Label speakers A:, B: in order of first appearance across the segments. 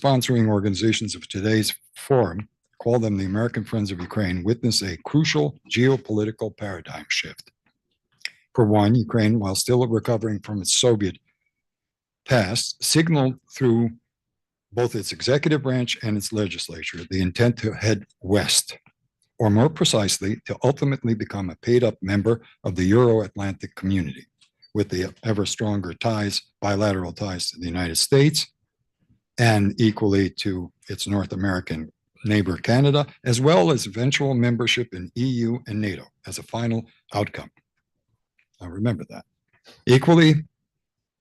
A: co-sponsoring organizations of today's forum, call them the American Friends of Ukraine, witness a crucial geopolitical paradigm shift. For one, Ukraine, while still recovering from its Soviet past, signaled through both its executive branch and its legislature the intent to head west, or more precisely, to ultimately become a paid-up member of the Euro-Atlantic community, with the ever stronger ties, bilateral ties to the United States, and equally to its North American neighbor Canada, as well as eventual membership in EU and NATO as a final outcome. Now remember that. Equally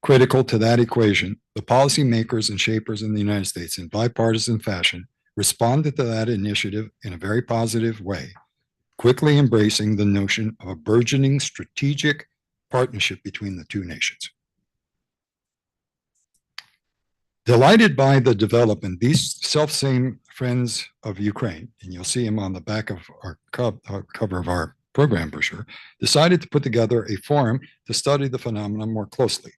A: critical to that equation, the policymakers and shapers in the United States in bipartisan fashion responded to that initiative in a very positive way, quickly embracing the notion of a burgeoning strategic partnership between the two nations. Delighted by the development, these self-same friends of Ukraine, and you'll see them on the back of our cover of our program brochure, decided to put together a forum to study the phenomenon more closely.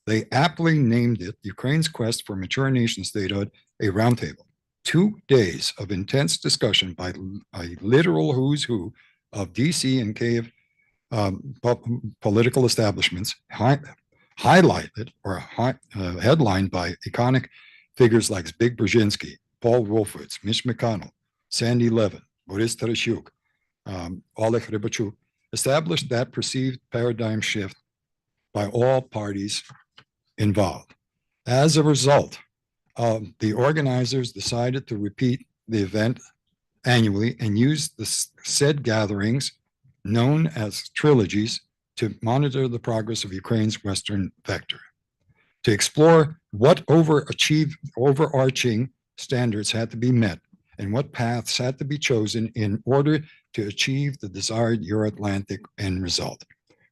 A: They aptly named it Ukraine's Quest for Mature Nation Statehood, a Roundtable. 2 days of intense discussion by a literal who's who of DC and Kyiv political establishments, highlighted or headlined by iconic figures like Zbig Brzezinski, Paul Wolfowitz, Mitch McConnell, Sandy Levin, Boris Tarashuk, Oleg Rybachuk, established that perceived paradigm shift by all parties involved. As a result, the organizers decided to repeat the event annually and use the said gatherings, known as trilogies, to monitor the progress of Ukraine's Western vector, to explore what overarching standards had to be met and what paths had to be chosen in order to achieve the desired Euro-Atlantic end result.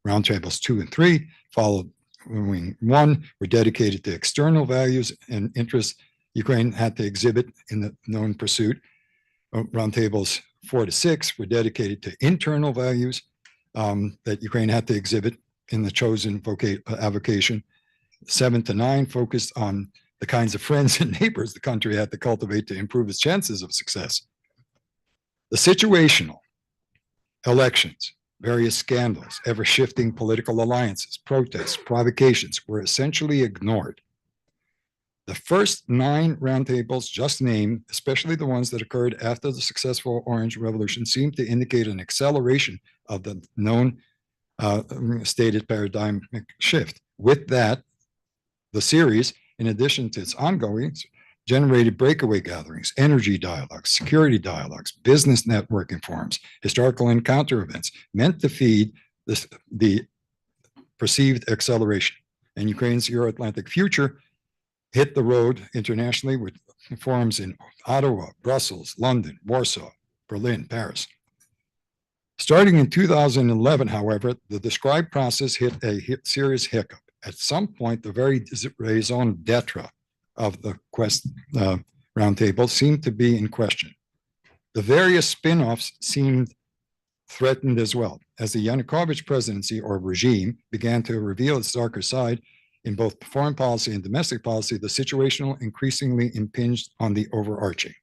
A: Roundtables 2 and 3, following 1, were dedicated to external values and interests Ukraine had to exhibit in the known pursuit. Roundtables 4 to 6 were dedicated to internal values that Ukraine had to exhibit in the chosen avocation. 7 to 9 focused on the kinds of friends and neighbors the country had to cultivate to improve its chances of success. The situational, elections, various scandals, ever-shifting political alliances, protests, provocations were essentially ignored. The first 9 roundtables just named, especially the ones that occurred after the successful Orange Revolution, seemed to indicate an acceleration of the known stated paradigm shift. With that, the series, in addition to its ongoings, generated breakaway gatherings, energy dialogues, security dialogues, business networking forums, historical encounter events, meant to feed the perceived acceleration. And Ukraine's Euro-Atlantic future hit the road internationally with forums in Ottawa, Brussels, London, Warsaw, Berlin, Paris. Starting in 2011, however, the described process hit a serious hiccup. At some point, the very raison d'etre of the Quest Roundtable seemed to be in question. The various spin-offs seemed threatened as well. As the Yanukovych presidency or regime began to reveal its darker side in both foreign policy and domestic policy, the situational increasingly impinged on the overarching.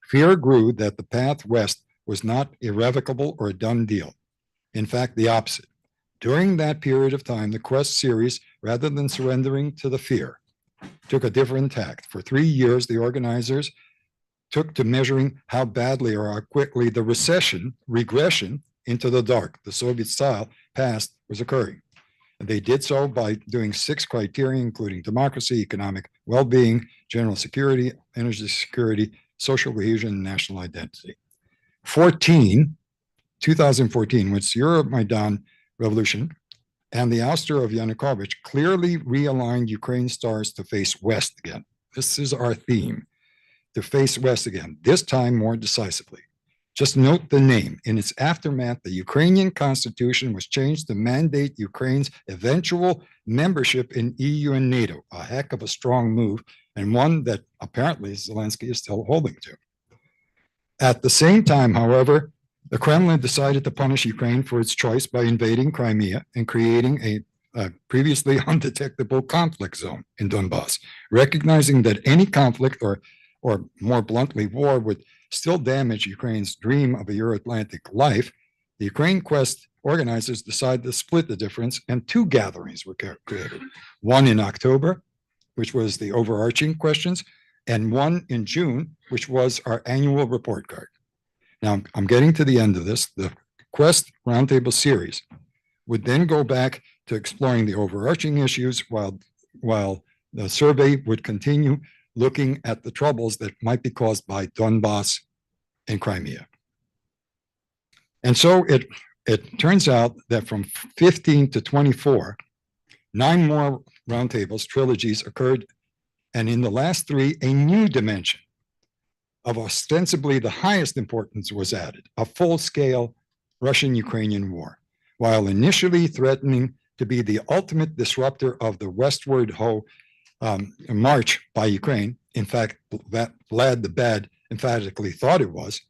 A: Fear grew that the path west was not irrevocable or a done deal. In fact, the opposite. During that period of time, the Quest series, rather than surrendering to the fear, took a different tact. For 3 years, the organizers took to measuring how badly or how quickly the regression into the dark, the Soviet-style past, was occurring. And they did so by doing 6 criteria, including democracy, economic well-being, general security, energy security, social cohesion, and national identity. 2014, which Euromaidan revolution and the ouster of Yanukovych clearly realigned Ukraine's stars to face west again. This is our theme, to face west again, this time more decisively. Just note the name. In its aftermath, the Ukrainian constitution was changed to mandate Ukraine's eventual membership in EU and NATO, a heck of a strong move, and one that apparently Zelensky is still holding to. At the same time, however, the Kremlin decided to punish Ukraine for its choice by invading Crimea and creating previously undetectable conflict zone in Donbass, recognizing that any conflict or more bluntly, war would still damage Ukraine's dream of a Euro-Atlantic life. The Ukraine Quest organizers decided to split the difference, and two gatherings were created. One in October, which was the overarching questions, and one in June, which was our annual report card. Now, I'm getting to the end of this. The Quest Roundtable series would then go back to exploring the overarching issues while the survey would continue looking at the troubles that might be caused by Donbass and Crimea. And so it turns out that from 15 to 24, 9 more roundtables, trilogies occurred, and in the last 3, a new dimension of ostensibly the highest importance was added, a full-scale Russian-Ukrainian war. While initially threatening to be the ultimate disruptor of the westward march by Ukraine, in fact, Vlad the Bad emphatically thought it was,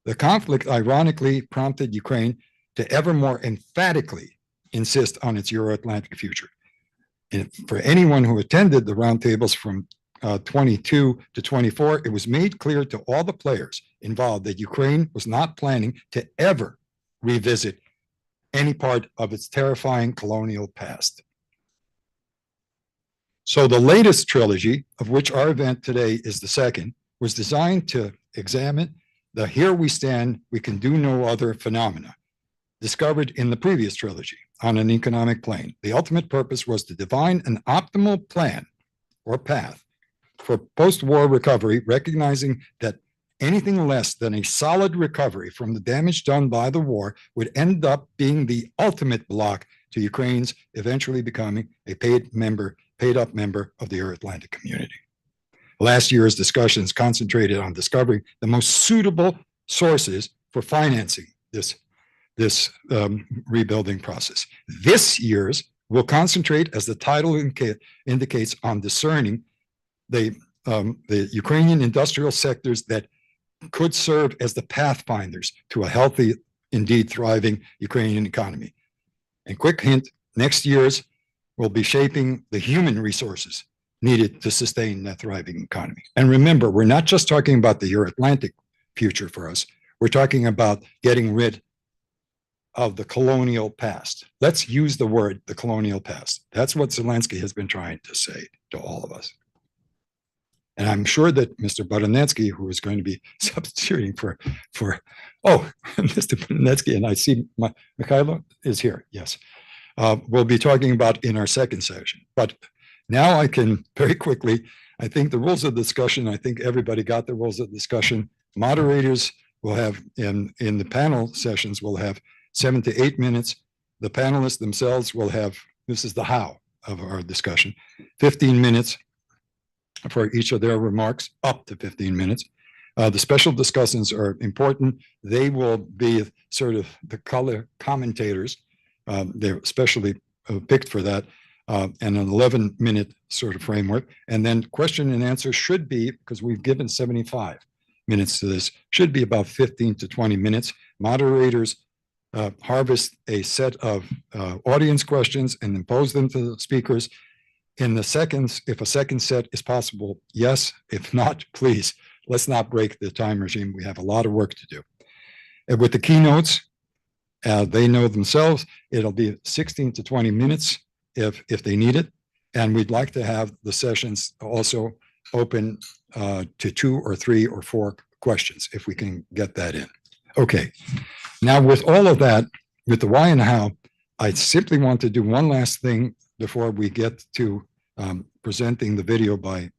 A: the conflict ironically prompted Ukraine to ever more emphatically insist on its Euro-Atlantic future. And for anyone who attended the roundtables from 22 to 24, it was made clear to all the players involved that Ukraine was not planning to ever revisit any part of its terrifying colonial past. So the latest trilogy, of which our event today is the second, was designed to examine the here we stand, we can do no other phenomena discovered in the previous trilogy on an economic plane. The ultimate purpose was to define an optimal plan or path for post-war recovery, recognizing that anything less than a solid recovery from the damage done by the war would end up being the ultimate block to Ukraine's eventually becoming a paid up member of the Euro-Atlantic community. Last year's discussions concentrated on discovering the most suitable sources for financing this rebuilding process. This year's will concentrate, as the title indicates, on discerning the Ukrainian industrial sectors that could serve as the pathfinders to a healthy, indeed thriving Ukrainian economy. And quick hint, next year's will be shaping the human resources needed to sustain that thriving economy. And remember, we're not just talking about the Euro-Atlantic future for us. We're talking about getting rid of the colonial past. Let's use the word the colonial past. That's what Zelensky has been trying to say to all of us. And I'm sure that Mr. Baranetsky, who is going to be substituting for Mr. Baranetsky, and I see Mikhailo is here, yes. We'll be talking about in our second session. But now I can very quickly, I think the rules of discussion, I think everybody got the rules of discussion. Moderators will have, in the panel sessions, will have 7 to 8 minutes. The panelists themselves will have, this is the how of our discussion, 15 minutes for each of their remarks, up to 15 minutes. The special discussants are important. They will be sort of the color commentators. They're specially picked for that, and an 11-minute sort of framework. And then question and answer should be, because we've given 75 minutes to this, should be about 15 to 20 minutes. Moderators harvest a set of audience questions and then pose them to the speakers. In the seconds, if a second set is possible, yes. If not, please, let's not break the time regime. We have a lot of work to do. And with the keynotes, they know themselves, it'll be 16 to 20 minutes if they need it. And we'd like to have the sessions also open to 2 or 3 or 4 questions, if we can get that in. Okay, now with all of that, with the why and how, I simply want to do one last thing before we get to presenting the video by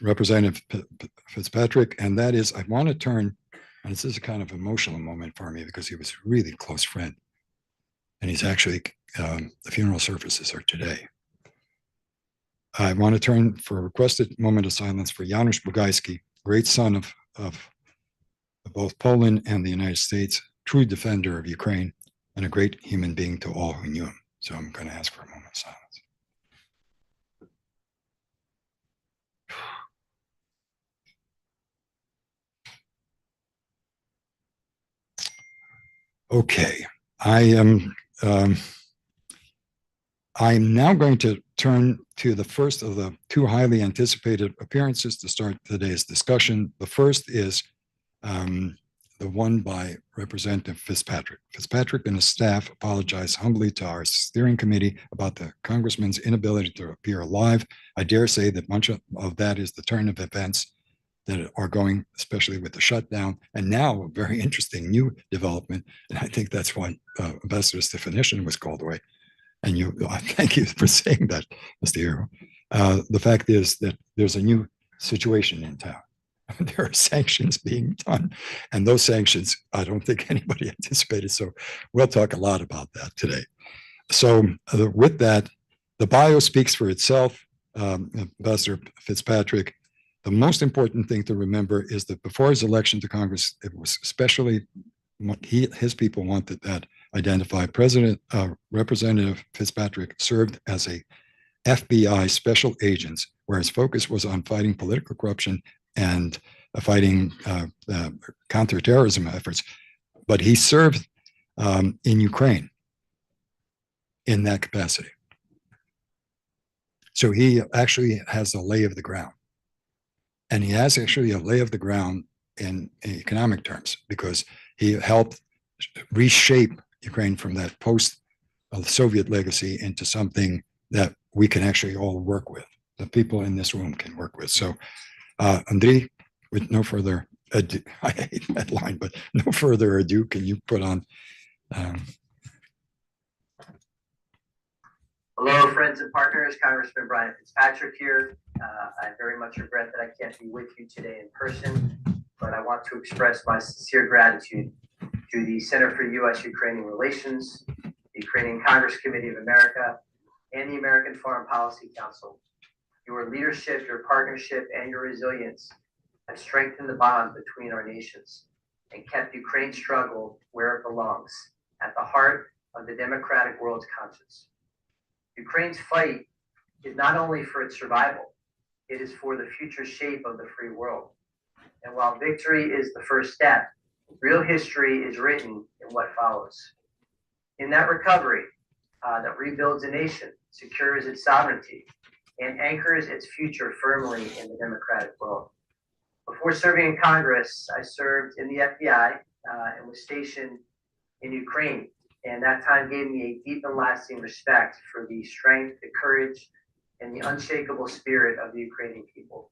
A: Representative Fitzpatrick, and that is I want to turn, and this is a kind of emotional moment for me because he was a really close friend, and he's actually, the funeral services are today. I want to turn for a requested moment of silence for Janusz Bugajski, great son of both Poland and the United States, true defender of Ukraine, and a great human being to all who knew him. So I'm going to ask for a moment of silence. Okay, I am I'm now going to turn to the first of the two highly anticipated appearances to start today's discussion. The first is the one by Representative Fitzpatrick. Fitzpatrick and his staff apologize humbly to our steering committee about the congressman's inability to appear live. I dare say that much of that is the turn of events that are going, especially with the shutdown, and now a very interesting new development. And I think that's why Ambassador Stefanishin was called away. And thank you for saying that, Mr. Ihor. The fact is that there's a new situation in town. There are sanctions being done, and those sanctions, I don't think anybody anticipated. So we'll talk a lot about that today. So with that, the bio speaks for itself. Ambassador Fitzpatrick, the most important thing to remember is that before his election to Congress, it was especially what his people wanted that identified. Representative Fitzpatrick served as a FBI special agent, where his focus was on fighting political corruption and fighting counterterrorism efforts. But he served in Ukraine in that capacity. So he actually has a lay of the ground. And he has actually a lay of the ground in economic terms, because he helped reshape Ukraine from that post-Soviet legacy into something that we can actually all work with, the people in this room can work with. So, Andriy, with no further ado, I hate that line, but no further ado, can you put on?
B: Hello, friends and partners. Congressman Brian Fitzpatrick here. I very much regret that I can't be with you today in person, but I want to express my sincere gratitude to the Center for U.S.-Ukrainian Relations, the Ukrainian Congress Committee of America, and the American Foreign Policy Council. Your leadership, your partnership, and your resilience have strengthened the bond between our nations and kept Ukraine's struggle where it belongs, at the heart of the democratic world's conscience. Ukraine's fight is not only for its survival, it is for the future shape of the free world. And while victory is the first step, real history is written in what follows. In that recovery that rebuilds a nation, secures its sovereignty, and anchors its future firmly in the democratic world. Before serving in Congress, I served in the FBI and was stationed in Ukraine. And that time gave me a deep and lasting respect for the strength, the courage, and the unshakable spirit of the Ukrainian people.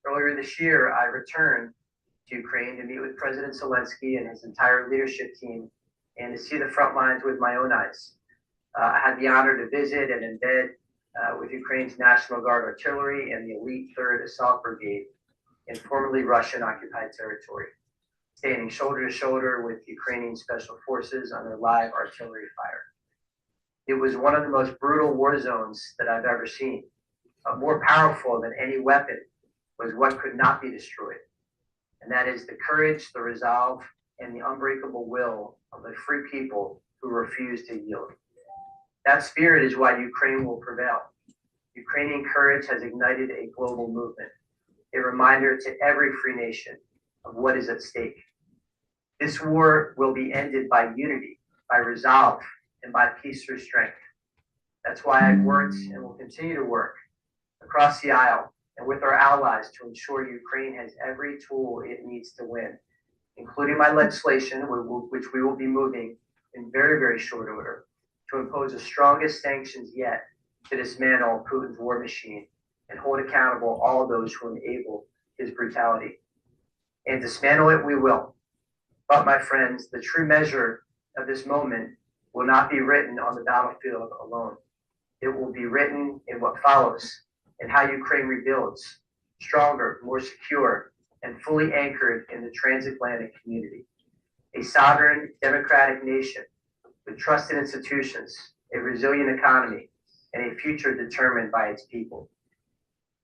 B: Earlier this year, I returned to Ukraine to meet with President Zelensky and his entire leadership team and to see the front lines with my own eyes. I had the honor to visit and embed with Ukraine's National Guard artillery and the elite 3rd Assault Brigade in formerly Russian-occupied territory, standing shoulder to shoulder with Ukrainian special forces under live artillery fire. It was one of the most brutal war zones that I've ever seen. More powerful than any weapon was what could not be destroyed. And that is the courage, the resolve, and the unbreakable will of the free people who refuse to yield. That spirit is why Ukraine will prevail. Ukrainian courage has ignited a global movement, a reminder to every free nation of what is at stake. This war will be ended by unity, by resolve, and by peace through strength. That's why I've worked and will continue to work across the aisle and with our allies to ensure Ukraine has every tool it needs to win, including my legislation, which we will be moving in very, very short order, to impose the strongest sanctions yet to dismantle Putin's war machine and hold accountable all those who enable his brutality. And dismantle it we will. But my friends, the true measure of this moment will not be written on the battlefield alone. It will be written in what follows, in how Ukraine rebuilds, stronger, more secure, and fully anchored in the transatlantic community. A sovereign, democratic nation with trusted institutions, a resilient economy, and a future determined by its people.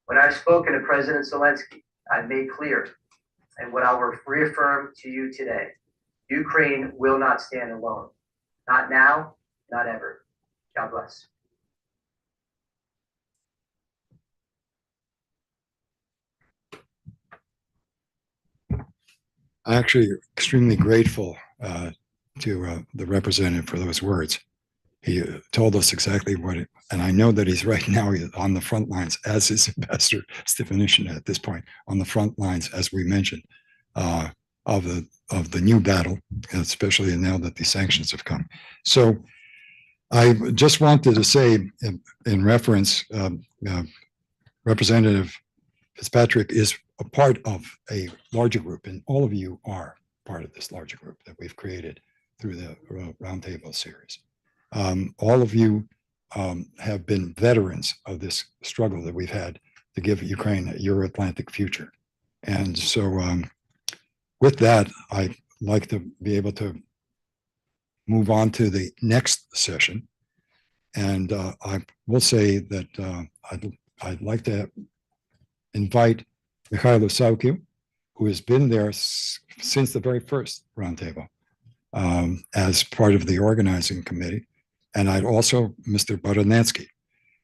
B: When I've spoken to President Zelensky, I've made clear, and what I'll reaffirm to you today, Ukraine will not stand alone. Not now, not ever. God bless.
A: I'm actually extremely grateful to the representative for those words. He told us exactly what it, and I know that he's right now on the front lines, as is Ambassador Stefanishin at this point, on the front lines, as we mentioned, of the new battle, especially now that the sanctions have come. So I just wanted to say, in reference, Representative Fitzpatrick is a part of a larger group, and all of you are part of this larger group that we've created through the Roundtable series. All of you have been veterans of this struggle that we've had to give Ukraine a Euro-Atlantic future. And so with that, I'd like to be able to move on to the next session. And I will say that I'd like to invite Mikhailo Sawkiw, who has been there since the very first roundtable as part of the organizing committee. And I'd also Mr. Baranetsky,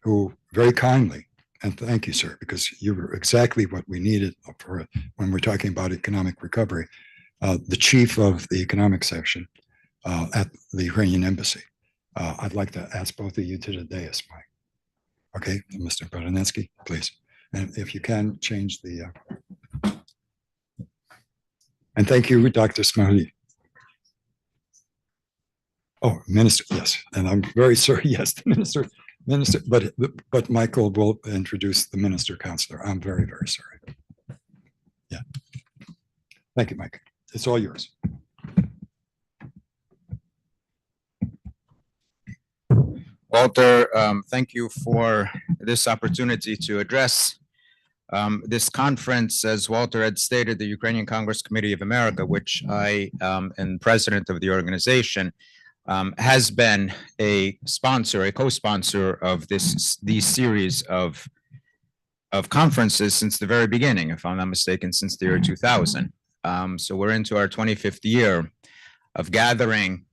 A: who very kindly, and thank you, sir, because you were exactly what we needed for when we're talking about economic recovery, the chief of the economic section at the Ukrainian embassy. I'd like to ask both of you to the dais, Mike. Okay, Mr. Baranetsky, please. And if you can change the, and thank you, Dr. Smiley. Oh, minister, yes, and I'm very sorry, yes, the minister, but Michael will introduce the minister counselor. I'm very, very sorry. Yeah. Thank you, Mike. It's all yours.
C: Walter, thank you for this opportunity to address this conference. As Walter had stated, the Ukrainian Congress Committee of America, which I am president of the organization, has been a sponsor, a co-sponsor of these series of conferences since the very beginning, if I'm not mistaken, since the year 2000. So we're into our 25th year of gathering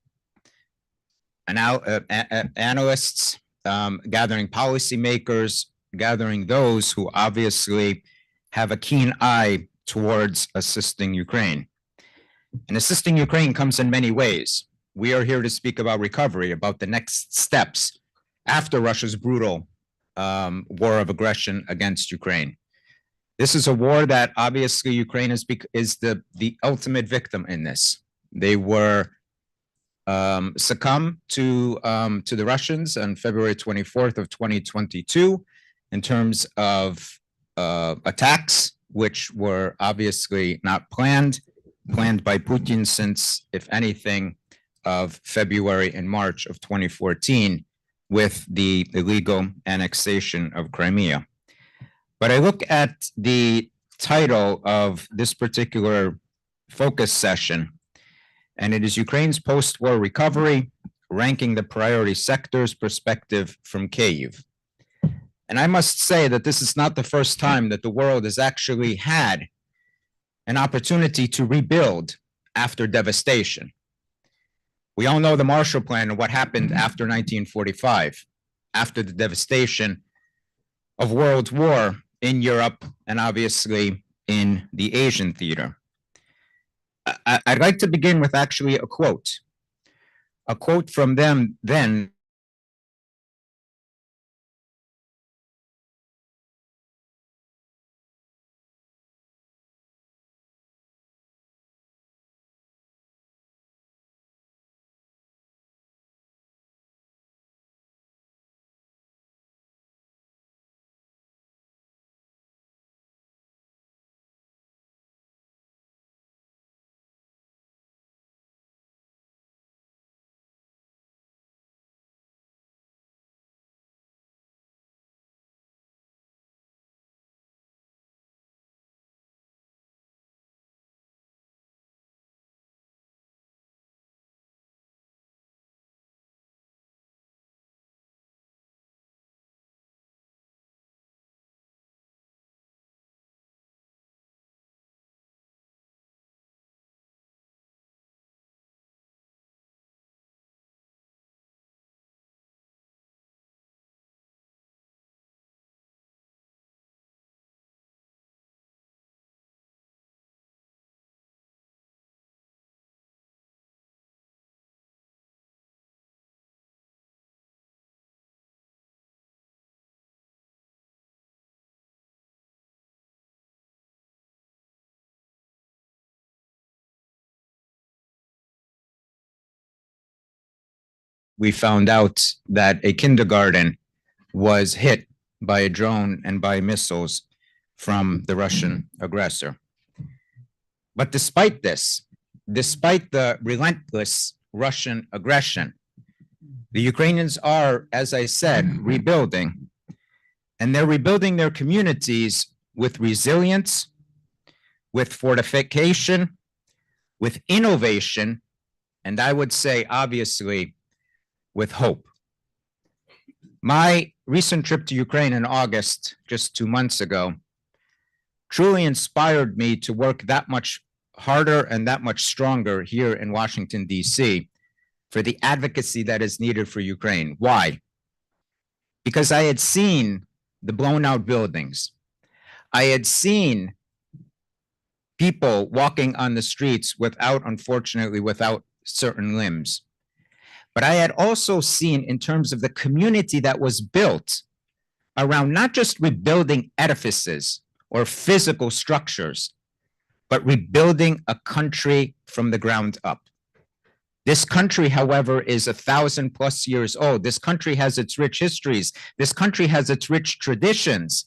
C: analysts, gathering policymakers, gathering those who obviously have a keen eye towards assisting Ukraine. And assisting Ukraine comes in many ways. We are here to speak about recovery, about the next steps after Russia's brutal war of aggression against Ukraine. This is a war that obviously Ukraine is the ultimate victim in this. They were succumb to the Russians on February 24th of 2022 in terms of attacks, which were obviously not planned by Putin since, if anything, of February and March of 2014 with the illegal annexation of Crimea. But I look at the title of this particular focus session, and it is Ukraine's post-war recovery, ranking the priority sectors perspective from Kyiv. And I must say that this is not the first time that the world has actually had an opportunity to rebuild after devastation. We all know the Marshall Plan and what happened after 1945, after the devastation of World War in Europe and obviously in the Asian theater. I'd like to begin with actually a quote from them then we found out that a kindergarten was hit by a drone and by missiles from the Russian aggressor. But despite this, despite the relentless Russian aggression, the Ukrainians are, as I said, rebuilding, and they're rebuilding their communities with resilience, with fortification, with innovation, and I would say, obviously, with hope. My recent trip to Ukraine in August, just 2 months ago, truly inspired me to work that much harder and that much stronger here in Washington, D.C., for the advocacy that is needed for Ukraine. Why? Because I had seen the blown out buildings. I had seen people walking on the streets without, unfortunately, without certain limbs. But I had also seen, in terms of the community that was built around not just rebuilding edifices or physical structures, but rebuilding a country from the ground up. This country, however, is 1,000+ years old. This country has its rich histories. This country has its rich traditions.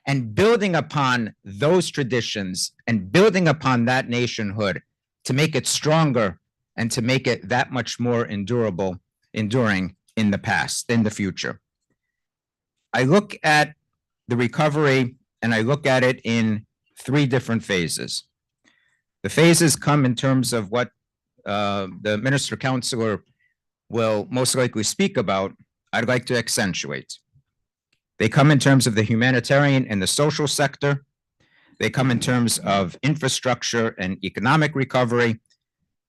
C: And building upon those traditions and building upon that nationhood to make it stronger and to make it that much more enduring in the past, in the future. I look at the recovery and I look at it in 3 different phases. The phases come in terms of what the minister counselor will most likely speak about. I'd like to accentuate. They come in terms of the humanitarian and the social sector. They come in terms of infrastructure and economic recovery.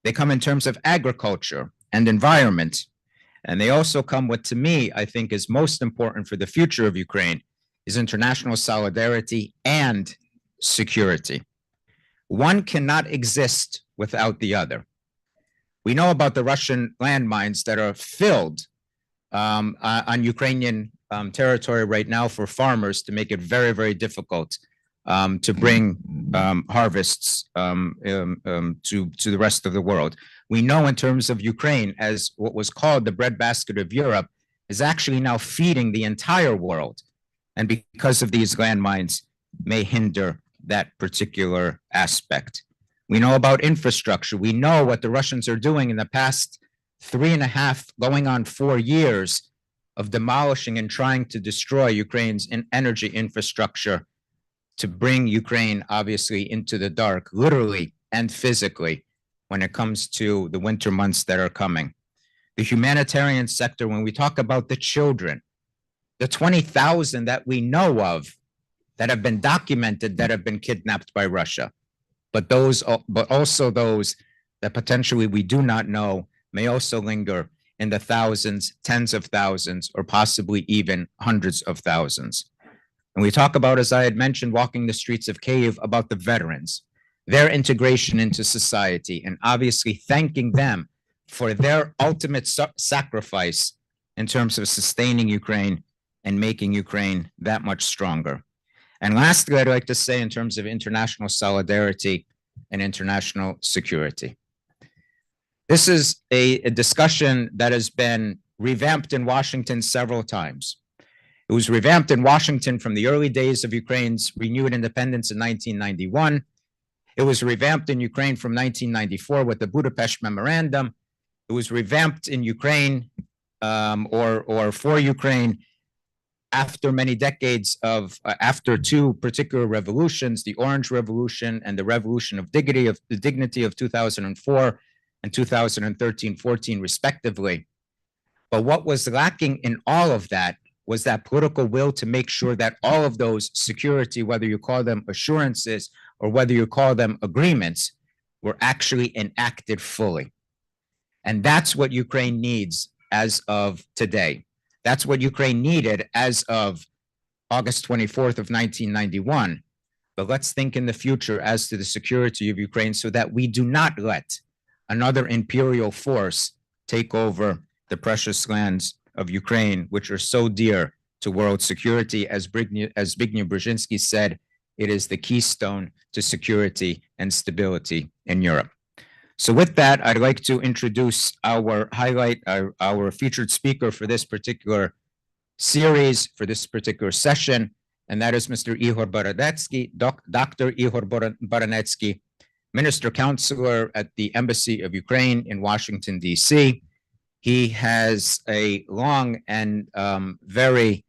C: They come in terms of agriculture and environment. And they also come what, to me, I think is most important for the future of Ukraine, is international solidarity and security. One cannot exist without the other. We know about the Russian landmines that are filled on Ukrainian territory right now for farmers to make it very, very difficult to bring harvests to the rest of the world. We know in terms of Ukraine, as what was called the breadbasket of Europe, is actually now feeding the entire world. And because of these landmines, may hinder that particular aspect. We know about infrastructure. We know what the Russians are doing in the past 3.5, going on 4 years of demolishing and trying to destroy Ukraine's energy infrastructure to bring Ukraine, obviously, into the dark, literally and physically, when it comes to the winter months that are coming. The humanitarian sector, when we talk about the children, the 20,000 that we know of that have been documented that have been kidnapped by Russia, but also those that potentially we do not know may also linger in the thousands, tens of thousands, or possibly even hundreds of thousands. And we talk about, as I had mentioned, walking the streets of Kyiv, about the veterans, their integration into society, and obviously thanking them for their ultimate sacrifice in terms of sustaining Ukraine and making Ukraine that much stronger. And lastly, I'd like to say, in terms of international solidarity and international security, this is a discussion that has been revamped in Washington several times. It was revamped in Washington from the early days of Ukraine's renewed independence in 1991. It was revamped in Ukraine from 1994 with the Budapest Memorandum. It was revamped in Ukraine or for Ukraine after many decades of, after 2 particular revolutions, the Orange Revolution and the Revolution of Dignity of 2004 and 2013-14 respectively. But what was lacking in all of that was that political will to make sure that all of those security, whether you call them assurances or whether you call them agreements, were actually enacted fully. And that's what Ukraine needs as of today. That's what Ukraine needed as of August 24th of 1991. But let's think in the future as to the security of Ukraine so that we do not let another imperial force take over the precious lands of Ukraine, which are so dear to world security. As Zbigniew Brzezinski said, it is the keystone to security and stability in Europe. So with that, I'd like to introduce our featured speaker for this particular series, for this particular session, and that is Mr. Ihor Baranetsky, Dr. Ihor Baranetsky, Minister Counselor at the Embassy of Ukraine in Washington, D.C. He has a long and very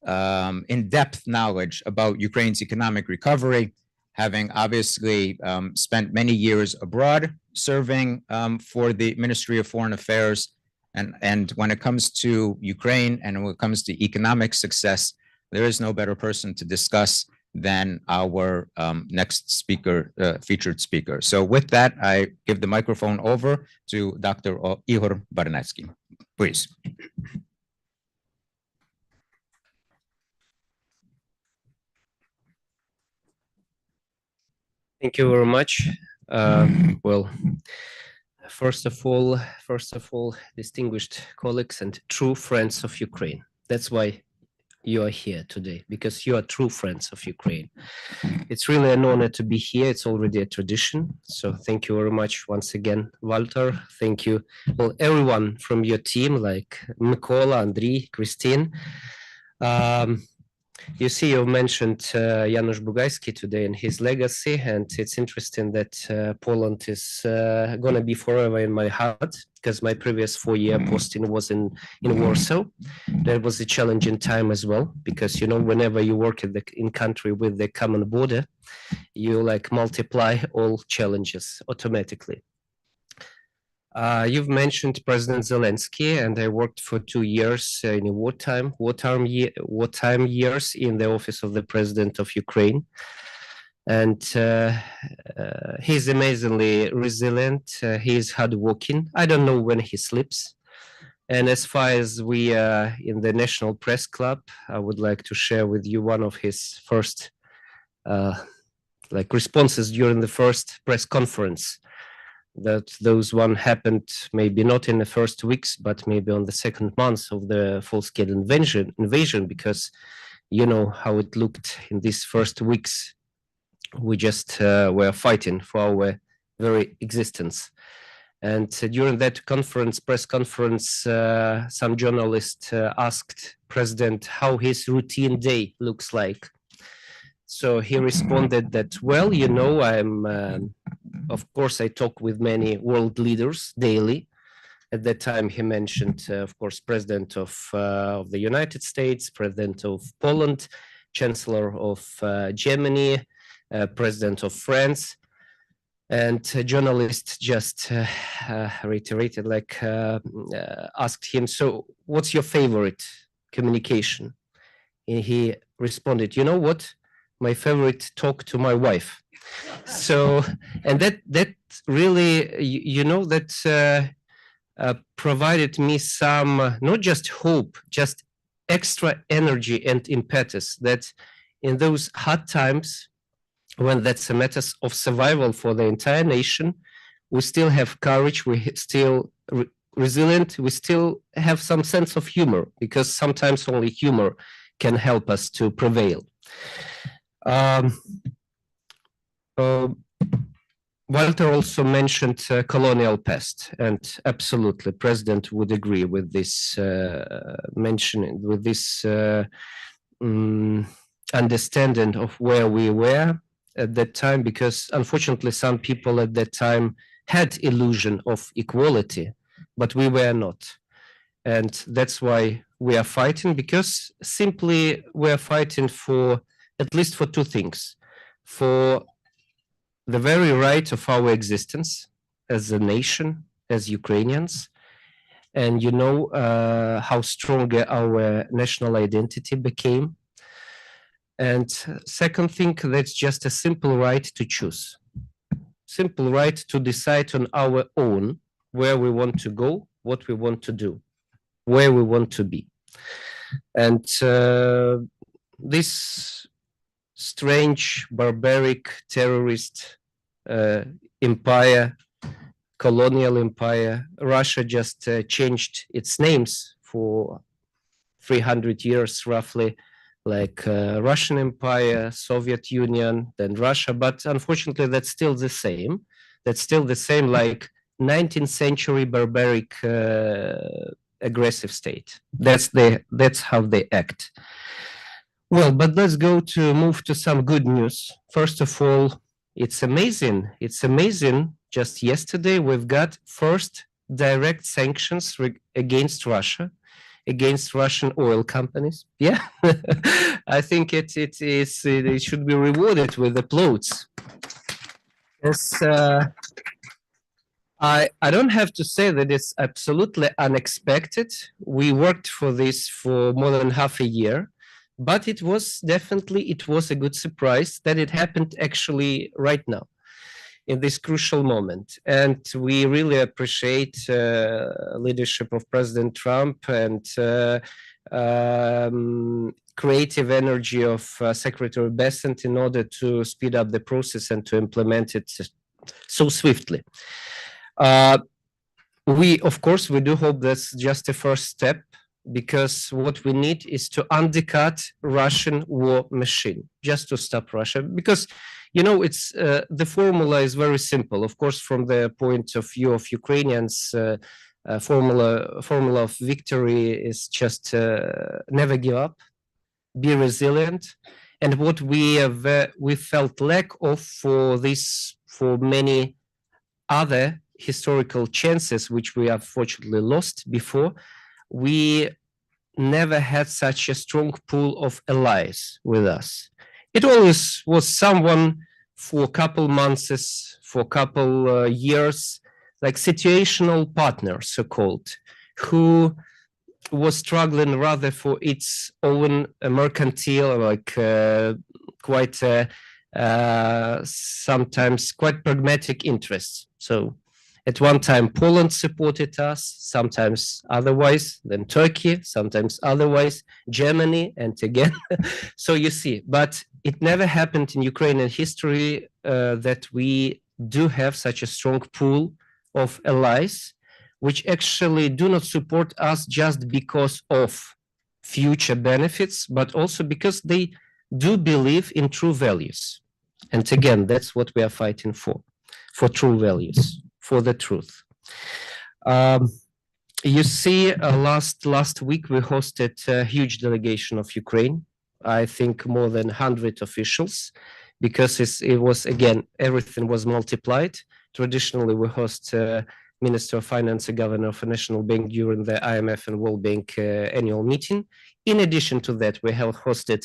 C: in-depth knowledge about Ukraine's economic recovery, having obviously spent many years abroad serving for the Ministry of Foreign Affairs. And when it comes to Ukraine and when it comes to economic success, there is no better person to discuss than our next speaker, featured speaker. So with that, I give the microphone over to Dr. Ihor Baranetsky. Please.
D: Thank you very much. Well, first of all, distinguished colleagues and true friends of Ukraine. That's why you are here today, because you are true friends of Ukraine. It's really an honor to be here. It's already a tradition. So thank you very much once again, Walter. Thank you, well, everyone from your team, like Mykola, Andriy, Christine. You see, you mentioned Janusz Bugajski today and his legacy, and it's interesting that Poland is going to be forever in my heart, because my previous 4-year posting was in Warsaw. That was a challenging time as well, because, you know, whenever you work in country with the common border, you like multiply all challenges automatically. You've mentioned President Zelensky, and I worked for 2 years in wartime years in the office of the President of Ukraine. And he's amazingly resilient. He's hardworking. I don't know when he sleeps. And as far as we are in the National Press Club, I would like to share with you one of his first responses during the first press conference. That those one happened maybe not in the first weeks, but maybe on the second month of the full-scale invasion, because you know how it looked in these first weeks. We just were fighting for our very existence. And during that press conference, some journalist asked President how his routine day looks like. So he responded that, well, you know, of course, I talk with many world leaders daily. At that time, he mentioned, of course, President of the United States, President of Poland, Chancellor of Germany, President of France. And a journalist just reiterated, asked him, so what's your favorite communication? And he responded, you know what? My favorite talk to my wife. So, and that really, you know, that provided me some, not just hope, just extra energy and impetus that in those hard times, when that's a matter of survival for the entire nation, we still have courage, we still resilient, we still have some sense of humor, because sometimes only humor can help us to prevail. Walter also mentioned colonial past, and absolutely, President would agree with this mentioning, with this understanding of where we were at that time, because unfortunately, some people at that time had illusion of equality, but we were not. And that's why we are fighting, because simply we are fighting for, at least for two things: for the very right of our existence as a nation, as Ukrainians, and you know how strong our national identity became. And second thing, that's just a simple right to choose, simple right to decide on our own where we want to go, what we want to do, where we want to be. And this strange, barbaric, terrorist empire, colonial empire, Russia just changed its names for 300 years roughly, like Russian Empire, Soviet Union, then Russia, but unfortunately that's still the same. That's still the same like 19th century barbaric aggressive state. That's how they act. Well, but let's move to some good news. First of all, it's amazing. It's amazing. Just yesterday, we've got first direct sanctions against Russia, against Russian oil companies. Yeah, I think it should be rewarded with applause. Yes, I don't have to say that it's absolutely unexpected. We worked for this for more than half a year. But it was a good surprise that it happened actually right now, in this crucial moment. And we really appreciate leadership of President Trump and creative energy of Secretary Bessent in order to speed up the process and to implement it so swiftly. Of course, we do hope that's just a first step, because what we need is to undercut Russian war machine, just to stop Russia. Because, you know, it's the formula is very simple. Of course, from the point of view of Ukrainians, formula of victory is just never give up, be resilient. And what we felt lack of for many other historical chances, which we unfortunately lost before, we never had such a strong pool of allies with us. It always was someone for a couple months, for a couple years, like situational partner, so-called, who was struggling rather for its own mercantile, like quite sometimes quite pragmatic interests. So at one time, Poland supported us, sometimes otherwise, then Turkey, sometimes otherwise, Germany, and again. So you see, but it never happened in Ukrainian history that we do have such a strong pool of allies, which actually do not support us just because of future benefits, but also because they do believe in true values. And again, that's what we are fighting for true values, for the truth. You see, last week we hosted a huge delegation of Ukraine. I think more than 100 officials, because it was, again, everything was multiplied. Traditionally, we host Minister of Finance and Governor of a National Bank during the IMF and World Bank annual meeting. In addition to that, we have hosted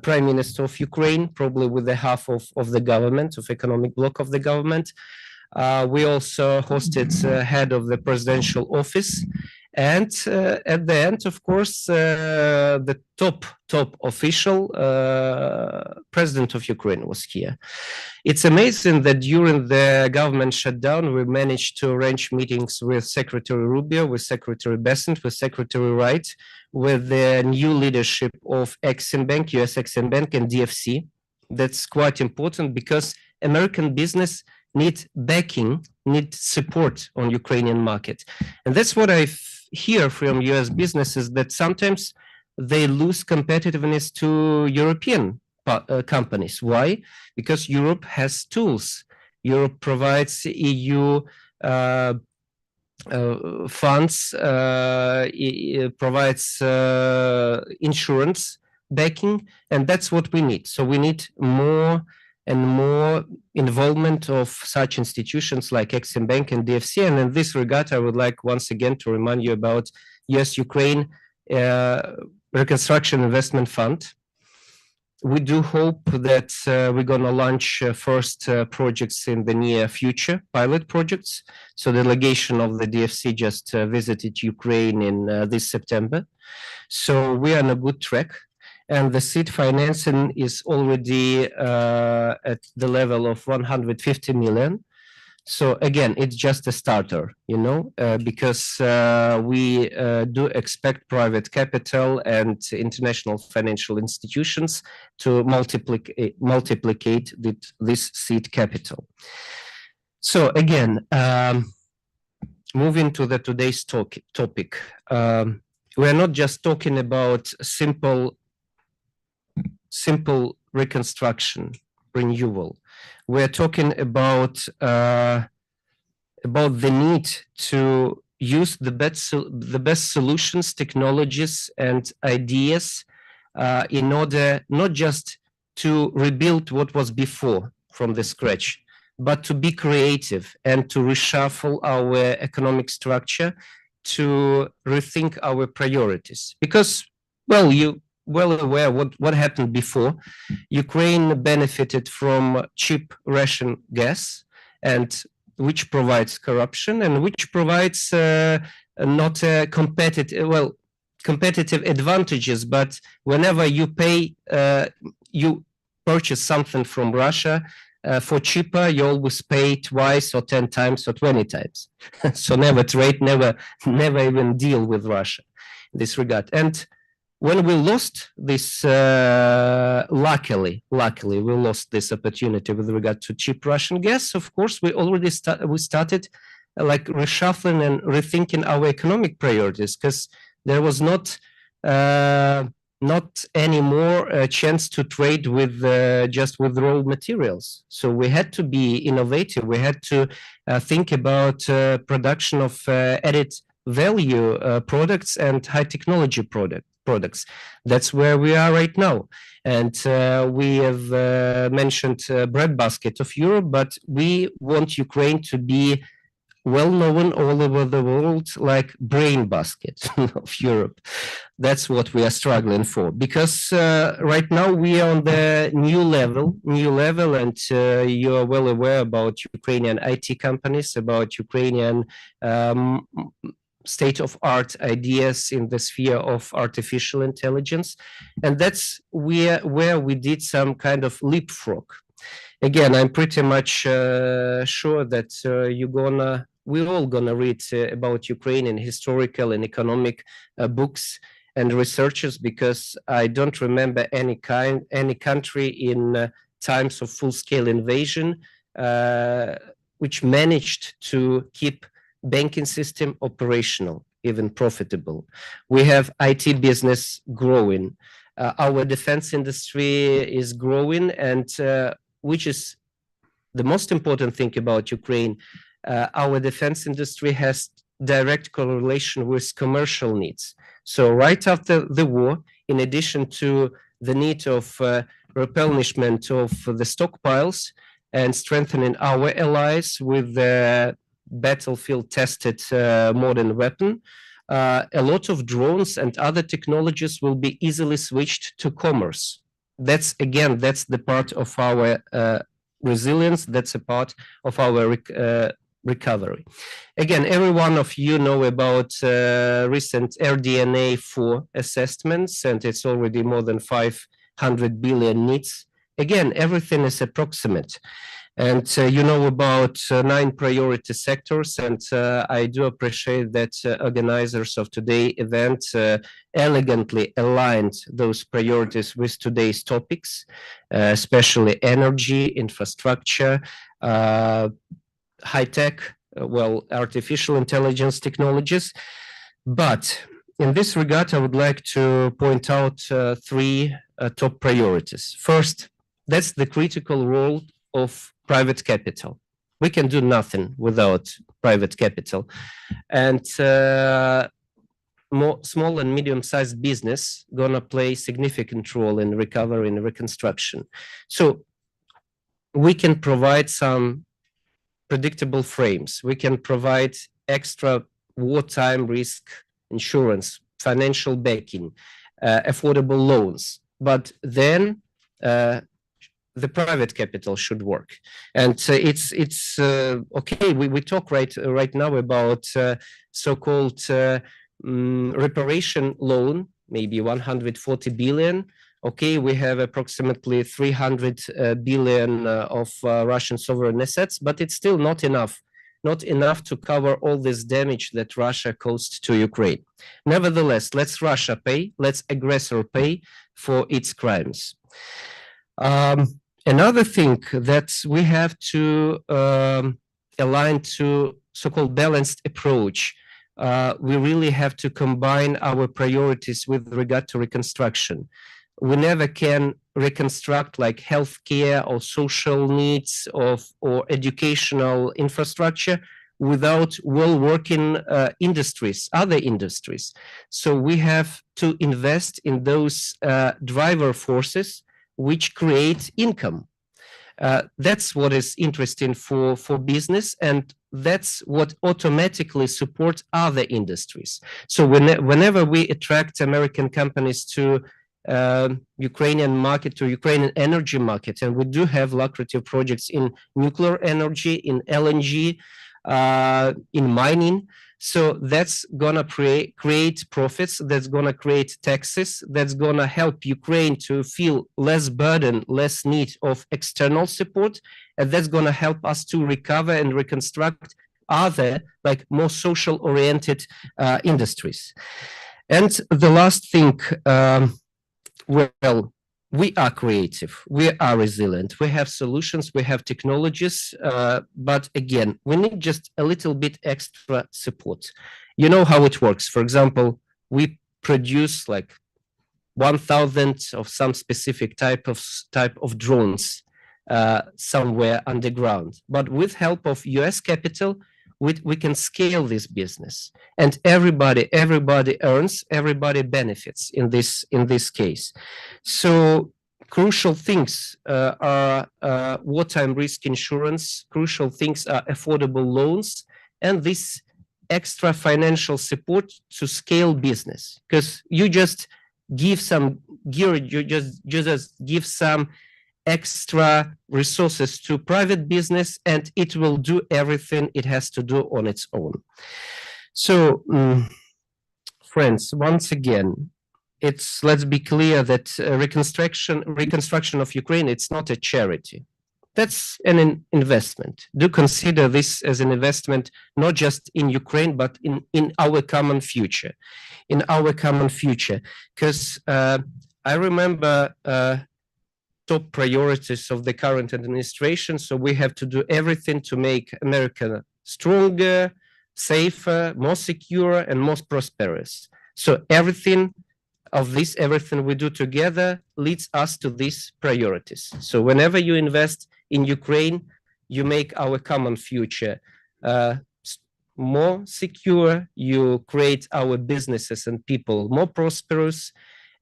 D: Prime Minister of Ukraine, probably with the half of the government, of economic bloc of the government. We also hosted head of the presidential office. And at the end, of course, the top official, president of Ukraine, was here. It's amazing that during the government shutdown, we managed to arrange meetings with Secretary Rubio, with Secretary Bessent, with Secretary Wright, with the new leadership of Exim Bank, US Exim Bank, and DFC. That's quite important because American business need backing, need support on Ukrainian market. And that's what I hear from US businesses, that sometimes they lose competitiveness to European companies. Why? Because Europe has tools. Europe provides EU funds, provides insurance backing, and that's what we need. So we need more and more involvement of such institutions like Exim Bank and DFC. And in this regard, I would like once again to remind you about US-Ukraine Reconstruction Investment Fund. We do hope that we're going to launch first projects in the near future, pilot projects. So the delegation of the DFC just visited Ukraine in this September. So we are on a good track. And the seed financing is already at the level of 150 million. So again, it's just a starter, you know, because we do expect private capital and international financial institutions to multiplicate this seed capital. So again, moving to today's topic, we are not just talking about simple reconstruction. renewal. We're talking about the need to use the best solutions, technologies, and ideas in order not just to rebuild what was before from the scratch, but to be creative and to reshuffle our economic structure, to rethink our priorities. Because, well, you well aware what happened before. Ukraine benefited from cheap Russian gas, and which provides corruption and which provides not competitive advantages, but whenever you pay, you purchase something from Russia for cheaper, you always pay twice or 10 times or 20 times. So never trade, never even deal with Russia in this regard. And when we lost this, luckily we lost this opportunity with regard to cheap Russian gas. Of course, we already started like reshuffling and rethinking our economic priorities, because there was not any more chance to trade with just with raw materials. So we had to be innovative. We had to think about production of added value products and high technology products. That's where we are right now. And we have mentioned breadbasket of Europe, but we want Ukraine to be well known all over the world like brain basket of Europe. That's what we are struggling for, because right now we are on the new level, and you are well aware about Ukrainian IT companies, about Ukrainian state-of-art ideas in the sphere of artificial intelligence. And that's where we did some kind of leapfrog. Again, I'm pretty much sure that we're all gonna read about Ukrainian historical and economic books and researches, because I don't remember any country in times of full-scale invasion which managed to keep banking system operational, even profitable. We have IT business growing. Our defense industry is growing, and which is the most important thing about Ukraine, our defense industry has direct correlation with commercial needs. So right after the war, in addition to the need of replenishment of the stockpiles and strengthening our allies with the battlefield-tested modern weapon, a lot of drones and other technologies will be easily switched to commerce. That's the part of our resilience. That's a part of our recovery. Again, every one of you know about recent RDNA 4 assessments, and it's already more than 500 billion needs. Again, everything is approximate. And you know about 9 priority sectors, and I do appreciate that organizers of today's event elegantly aligned those priorities with today's topics, especially energy, infrastructure, high-tech, artificial intelligence technologies. But in this regard, I would like to point out 3 top priorities. First, that's the critical role of private capital. We can do nothing without private capital. And small and medium-sized business gonna play significant role in recovery and reconstruction. So we can provide some predictable frames. We can provide extra wartime risk insurance, financial backing, affordable loans. But then the private capital should work, and it's okay. We talk right now about so-called reparation loan, maybe 140 billion. Okay, we have approximately 300 billion of Russian sovereign assets, but it's still not enough to cover all this damage that Russia caused to Ukraine. Nevertheless, let's Russia pay, let's aggressor pay for its crimes. Another thing that we have to align to so-called balanced approach. We really have to combine our priorities with regard to reconstruction. we never can reconstruct like healthcare or social needs or educational infrastructure without well-working industries, other industries. So we have to invest in those driver forces which create income. That's what is interesting for business, and that's what automatically supports other industries. So whenever we attract American companies to Ukrainian market, to Ukrainian energy market, and we do have lucrative projects in nuclear energy, in LNG, in mining. So that's gonna create profits, that's gonna create taxes, that's gonna help Ukraine to feel less burden, less need of external support, and that's gonna help us to recover and reconstruct other, like more social-oriented industries. And the last thing, well, we are creative, we are resilient, we have solutions, we have technologies, but again, we need just a little bit extra support. You know how it works. For example, we produce like 1,000 of some specific type of drones somewhere underground, but with help of US capital, we can scale this business, and everybody earns, everybody benefits in this case. So crucial things are wartime risk insurance, crucial things are affordable loans, and this extra financial support to scale business, because you just give some gear, you just give some extra resources to private business, and it will do everything it has to do on its own. So, friends, once again, let's be clear that reconstruction of Ukraine, it's not a charity. That's an investment. Do consider this as an investment, not just in Ukraine, but in our common future, because I remember top priorities of the current administration. So we have to do everything to make America stronger, safer, more secure, and more prosperous. So everything we do together leads us to these priorities. So whenever you invest in Ukraine, you make our common future more secure, you create our businesses and people more prosperous,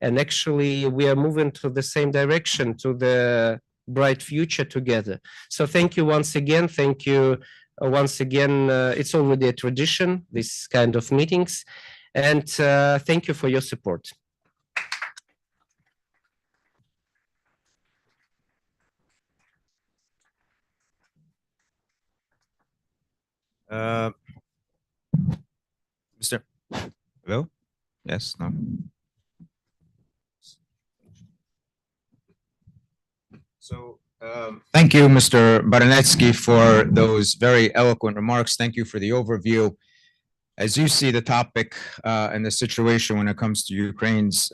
D: and actually, we are moving to the same direction, to the bright future together. So thank you once again. Thank you once again. It's already a tradition, this kind of meetings. And thank you for your support.
C: Mr. Hello? Yes, no. So thank you, Mr. Baranetsky, for those very eloquent remarks. Thank you for the overview. As you see the topic and the situation when it comes to Ukraine's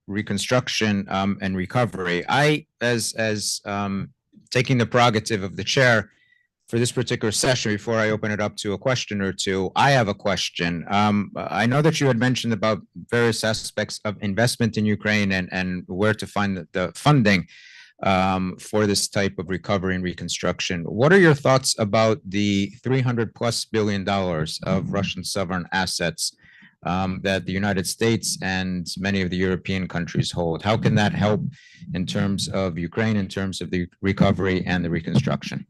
C: reconstruction and recovery, as taking the prerogative of the chair for this particular session, before I open it up to a question or two, I have a question. I know that you had mentioned about various aspects of investment in Ukraine and where to find the funding for this type of recovery and reconstruction. What are your thoughts about the $300+ billion of Russian sovereign assets that the United States and many of the European countries hold? How can that help in terms of Ukraine, in terms of the recovery and the reconstruction?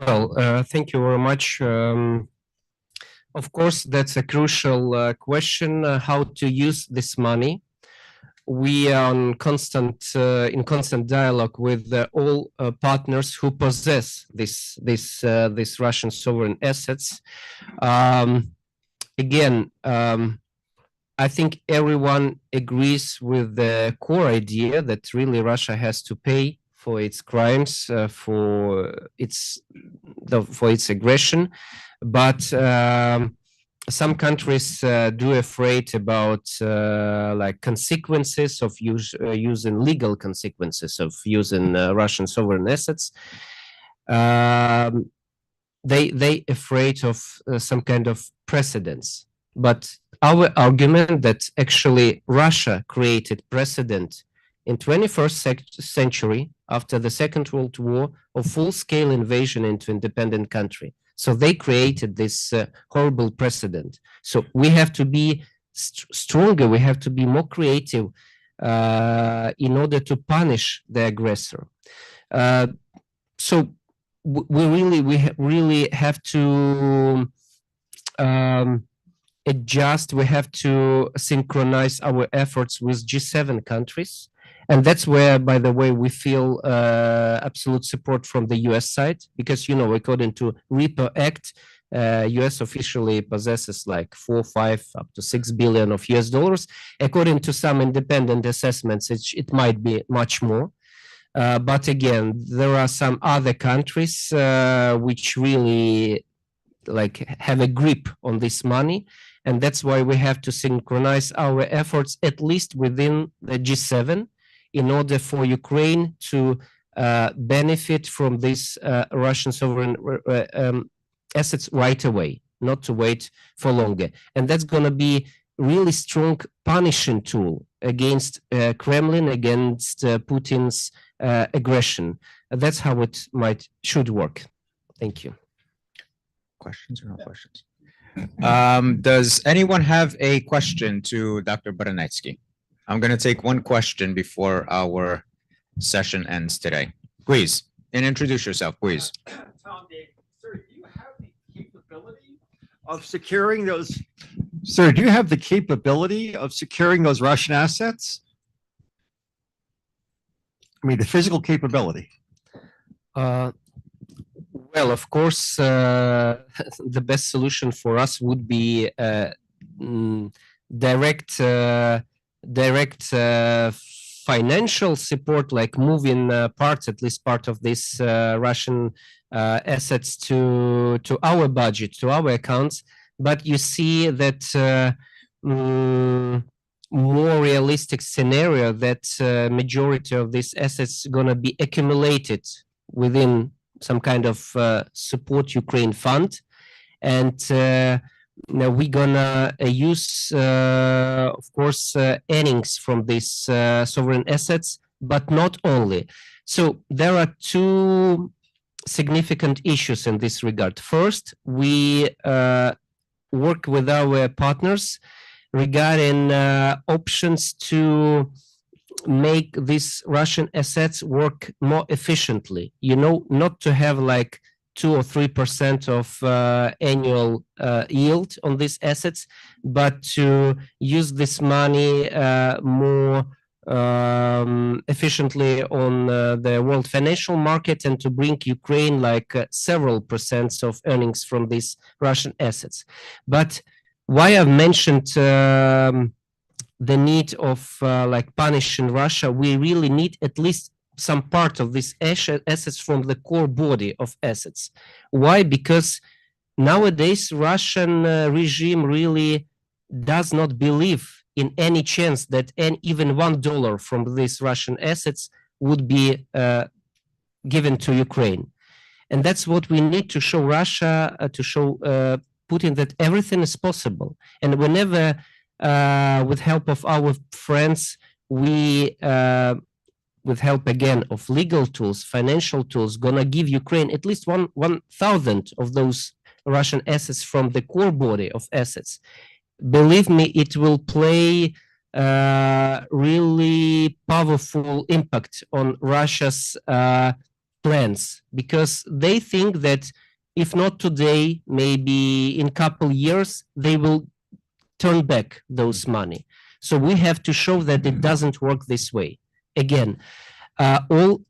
D: Well, thank you very much. Of course, that's a crucial question, how to use this money. We are in constant dialogue with all partners who possess this Russian sovereign assets. Again, I think everyone agrees with the core idea that really Russia has to pay for its crimes, for its aggression, but some countries do afraid about like consequences of using legal consequences of using Russian sovereign assets. They afraid of some kind of precedents. But our argument that actually Russia created precedent in 21st century, after the Second World War, of full-scale invasion into independent country. So they created this horrible precedent. So we have to be stronger, we have to be more creative in order to punish the aggressor. So we really have to adjust, we have to synchronize our efforts with G7 countries. And that's where, by the way, we feel absolute support from the US side, because, you know, according to REPO Act, US officially possesses like 4, 5, up to 6 billion of US dollars. According to some independent assessments, it might be much more. But again, there are some other countries which really like have a grip on this money. And that's why we have to synchronize our efforts, at least within the G7, in order for Ukraine to benefit from these Russian sovereign assets right away, not to wait for longer. And that's going to be really strong punishing tool against Kremlin, against Putin's aggression. That's how it should work. Thank you.
C: Questions or no questions? Does anyone have a question to Dr. Baranetsky? I'm going to take one question before our session ends today. Please, and introduce yourself, please.
E: Tom Davis. Sir, do you have the capability of securing those? Sir, do you have the capability of securing those Russian assets? I mean, the physical capability.
D: Well, of course, the best solution for us would be direct financial support, like moving at least part of this Russian assets to our budget, to our accounts. But you see that more realistic scenario that majority of these assets going to be accumulated within some kind of support Ukraine fund, and now we're gonna use, of course, earnings from these sovereign assets, but not only. So there are two significant issues in this regard. First, we work with our partners regarding options to make these Russian assets work more efficiently. You know, not to have like 2 or 3% of annual yield on these assets, but to use this money more efficiently on the world financial market, and to bring Ukraine like several percents of earnings from these Russian assets. But why I've mentioned the need of like punishing Russia, we really need at least some part of these assets from the core body of assets. Why? Because nowadays Russian regime really does not believe in any chance that even $1 from these Russian assets would be given to Ukraine. And that's what we need to show Russia, to show Putin that everything is possible. And whenever with help of our friends, we, with help again of legal tools, financial tools, gonna give Ukraine at least 1,000 of those Russian assets from the core body of assets. Believe me, it will play really powerful impact on Russia's plans, because they think that if not today, maybe in a couple years, they will turn back those money. So we have to show that it doesn't work this way. Again,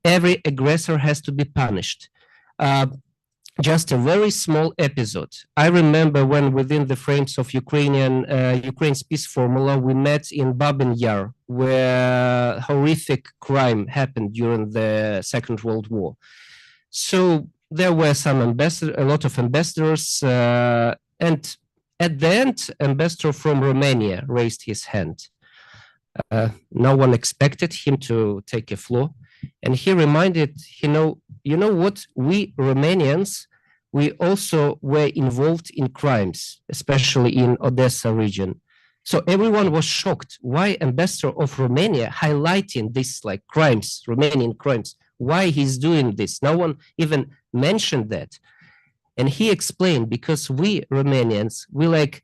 D: every aggressor has to be punished. Just a very small episode. I remember when within the frames of Ukraine's peace formula, we met in Babin Yar, where horrific crime happened during the Second World War. So there were a lot of ambassadors, and at the end, ambassador from Romania raised his hand. No one expected him to take a floor, and he reminded, you know what, we Romanians, we also were involved in crimes, especially in Odessa region. So everyone was shocked. Why ambassador of Romania highlighting this like crimes, Romanian crimes? Why he's doing this? No one even mentioned that. And he explained, because we Romanians, we like,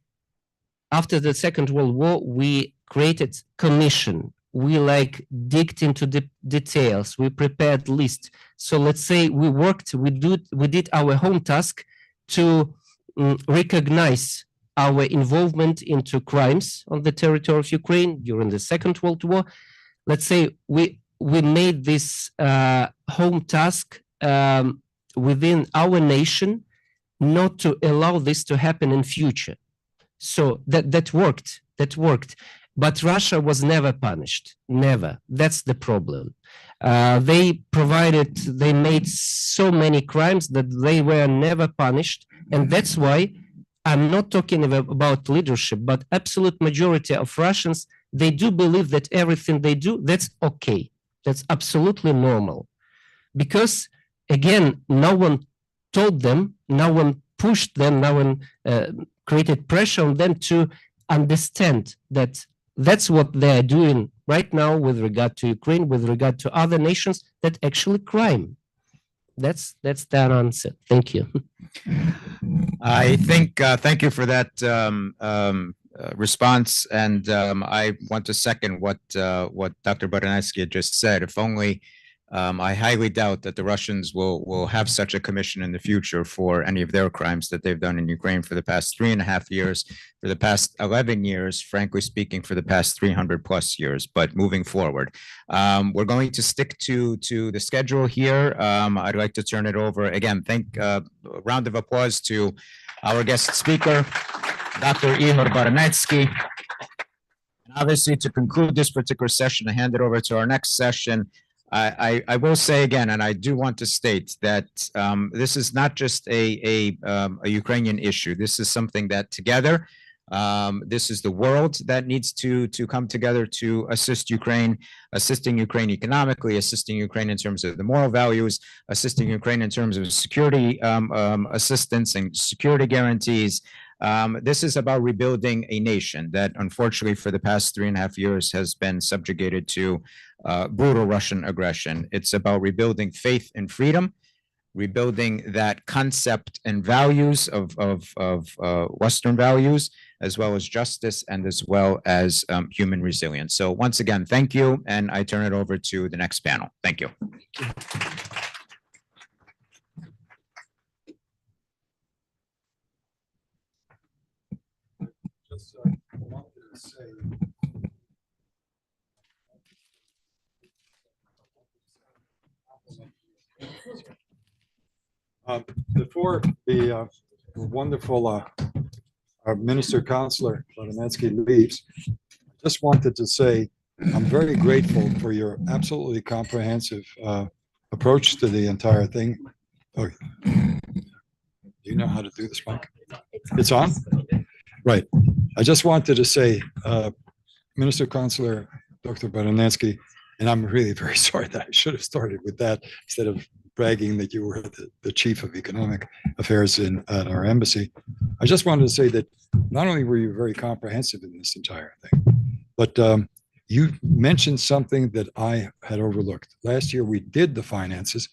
D: after the Second World War, we created commission. We like digged into the details. We prepared list. So let's say we worked, we did our home task to recognize our involvement into crimes on the territory of Ukraine during the Second World War. Let's say we made this home task within our nation, not to allow this to happen in future. So that worked. But Russia was never punished, never. That's the problem. They made so many crimes that they were never punished. And that's why I'm not talking about leadership, but absolute majority of Russians, they do believe that everything they do, that's okay. That's absolutely normal. Because again, no one told them, no one pushed them, no one created pressure on them to understand that that's what they are doing right now with regard to Ukraine, with regard to other nations, that actually crime. That's that answer. Thank you.
C: I think, thank you for that response. And I want to second what Dr. Baranetsky just said. If only, I highly doubt that the Russians will have such a commission in the future for any of their crimes that they've done in Ukraine for the past 3.5 years, for the past 11 years, frankly speaking, for the past 300 plus years, but moving forward. We're going to stick to the schedule here. I'd like to turn it over again. A round of applause to our guest speaker, Dr. Ihor Baranetsky. And obviously, to conclude this particular session, I hand it over to our next session. I will say again, and I do want to state that this is not just a Ukrainian issue. This is something that together, this is the world that needs to come together to assist Ukraine, assisting Ukraine economically, assisting Ukraine in terms of the moral values, assisting Ukraine in terms of security assistance and security guarantees. This is about rebuilding a nation that, unfortunately, for the past 3.5 years has been subjugated to brutal Russian aggression. It's about rebuilding faith and freedom, rebuilding that concept and values of Western values, as well as justice and as well as human resilience. So once again, thank you, and I turn it over to the next panel. Thank you.
A: Just wanted to say, before the wonderful our Minister Counselor Baranetsky leaves, I just wanted to say I'm very grateful for your absolutely comprehensive approach to the entire thing. Oh, do you know how to do this, Mike? It's on? Right. I just wanted to say, Minister Counselor Dr. Baranetsky, and I'm really very sorry that I should have started with that instead of bragging that you were the chief of economic affairs at our embassy. I just wanted to say that not only were you very comprehensive in this entire thing, but you mentioned something that I had overlooked. Last year we did the finances,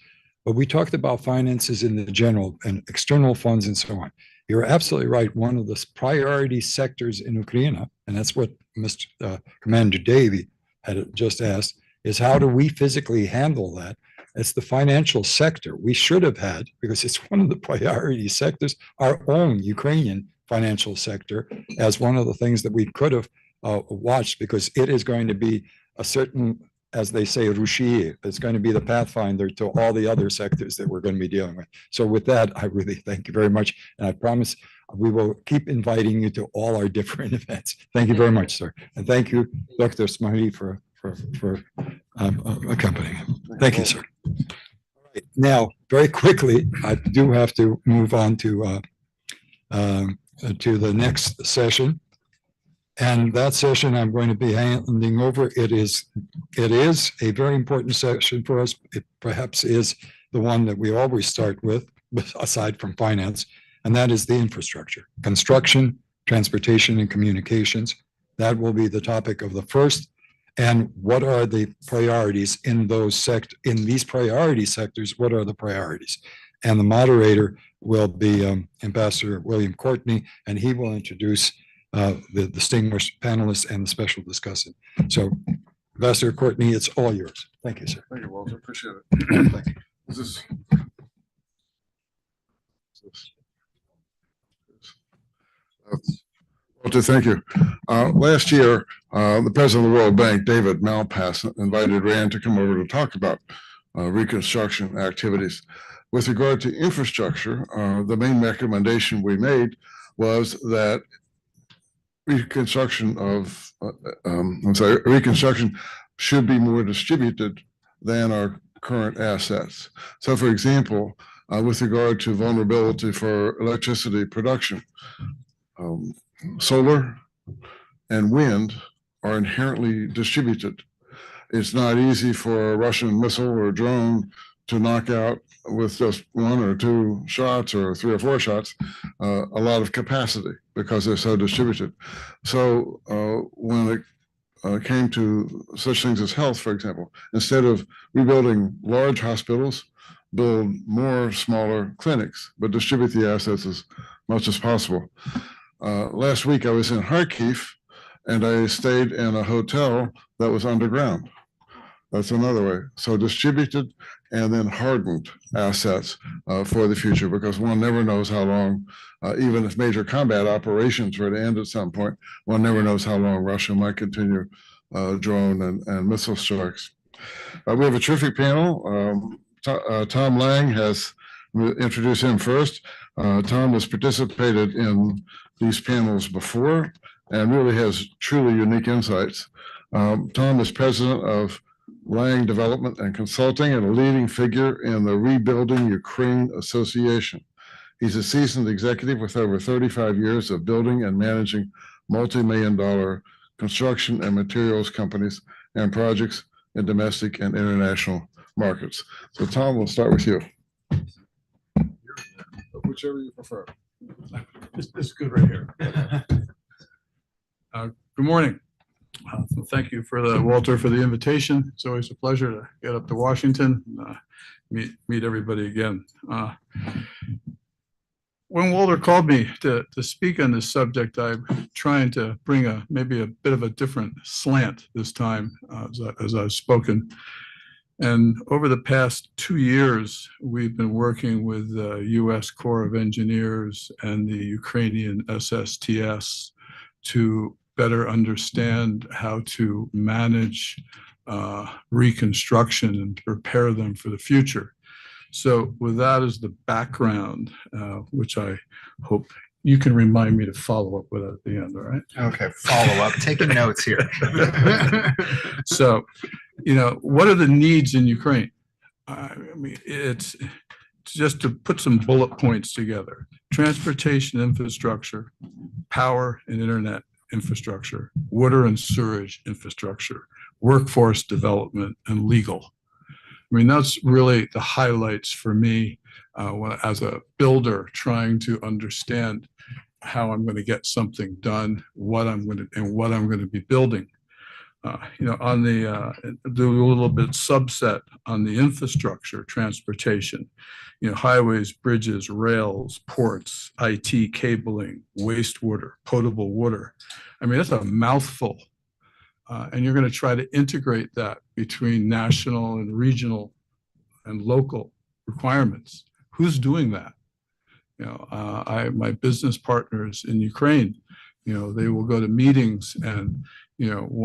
A: but we talked about finances in the general and external funds and so on. You're absolutely right. One of the priority sectors in Ukraine, and that's what Mr. Commander Davey had just asked, is how do we physically handle that? It's the financial sector. We should have had, because it's one of the priority sectors, our own Ukrainian financial sector as one of the things that we could have watched, because it is going to be a certain, as they say, rushie. It's going to be the pathfinder to all the other sectors that we're going to be dealing with. So with that, I really thank you very much. And I promise we will keep inviting you to all our different events. Thank you very much, sir. And thank you, Dr. Smari, for accompanying him. Thank you, sir. All right. Now, very quickly, I do have to move on to the next session. And that session I'm going to be handing over. It is a very important session for us. It perhaps is the one that we always start with, aside from finance, and that is the infrastructure, construction, transportation, and communications. That will be the topic of the first. And what are the priorities in these priority sectors? What are the priorities? And the moderator will be Ambassador William Courtney, and he will introduce the distinguished panelists and the special discussant. So, Ambassador Courtney, it's all yours. Thank you, sir.
F: Thank you, Walter. Appreciate it.
A: Thank you.
F: Walter, thank you. Last year, the president of the World Bank, David Malpass, invited Rand to come over to talk about reconstruction activities. With regard to infrastructure, the main recommendation we made was that reconstruction should be more distributed than our current assets. So, for example, with regard to vulnerability for electricity production, solar and wind are inherently distributed. It's not easy for a Russian missile or drone to knock out with just 1 or 2 shots or 3 or 4 shots a lot of capacity because they're so distributed. So when it came to such things as health, for example, instead of rebuilding large hospitals, build more smaller clinics, but distribute the assets as much as possible. Last week I was in Kyiv and I stayed in a hotel that was underground. That's another way. So distributed and then hardened assets for the future, because one never knows how long, even if major combat operations were to end at some point, one never knows how long Russia might continue drone and missile strikes. We have a terrific panel. Tom Lang has, introduced him first. Tom has participated in these panels before and really has truly unique insights. Tom is president of Lang Development and Consulting and a leading figure in the Rebuilding Ukraine Association. He's a seasoned executive with over 35 years of building and managing multi-million-dollar construction and materials companies and projects in domestic and international markets. So Tom, we'll start with you. Whichever you prefer.
G: This is good right here. Good morning. Thank you Walter, for the invitation. It's always a pleasure to get up to Washington, meet everybody again. When Walter called me to speak on this subject, I'm trying to bring maybe a bit of a different slant this time as I've spoken. And over the past 2 years, we've been working with the U.S. Corps of Engineers and the Ukrainian SSTS to better understand how to manage reconstruction and prepare them for the future. So with that as the background, which I hope you can remind me to follow up with at the end, all right?
C: Okay, follow up, taking notes here.
G: So, what are the needs in Ukraine? I mean, it's just to put some bullet points together: transportation infrastructure, power and internet infrastructure, water and sewage infrastructure, workforce development, and legal. I mean, that's really the highlights for me as a builder trying to understand how I'm going to get something done, what I'm going to be building. On the do a little bit subset on the infrastructure, transportation, highways, bridges, rails, ports, IT, cabling, wastewater, potable water. I mean, that's a mouthful. And you're going to try to integrate that between national and regional and local requirements. Who's doing that? My business partners in Ukraine, they will go to meetings and,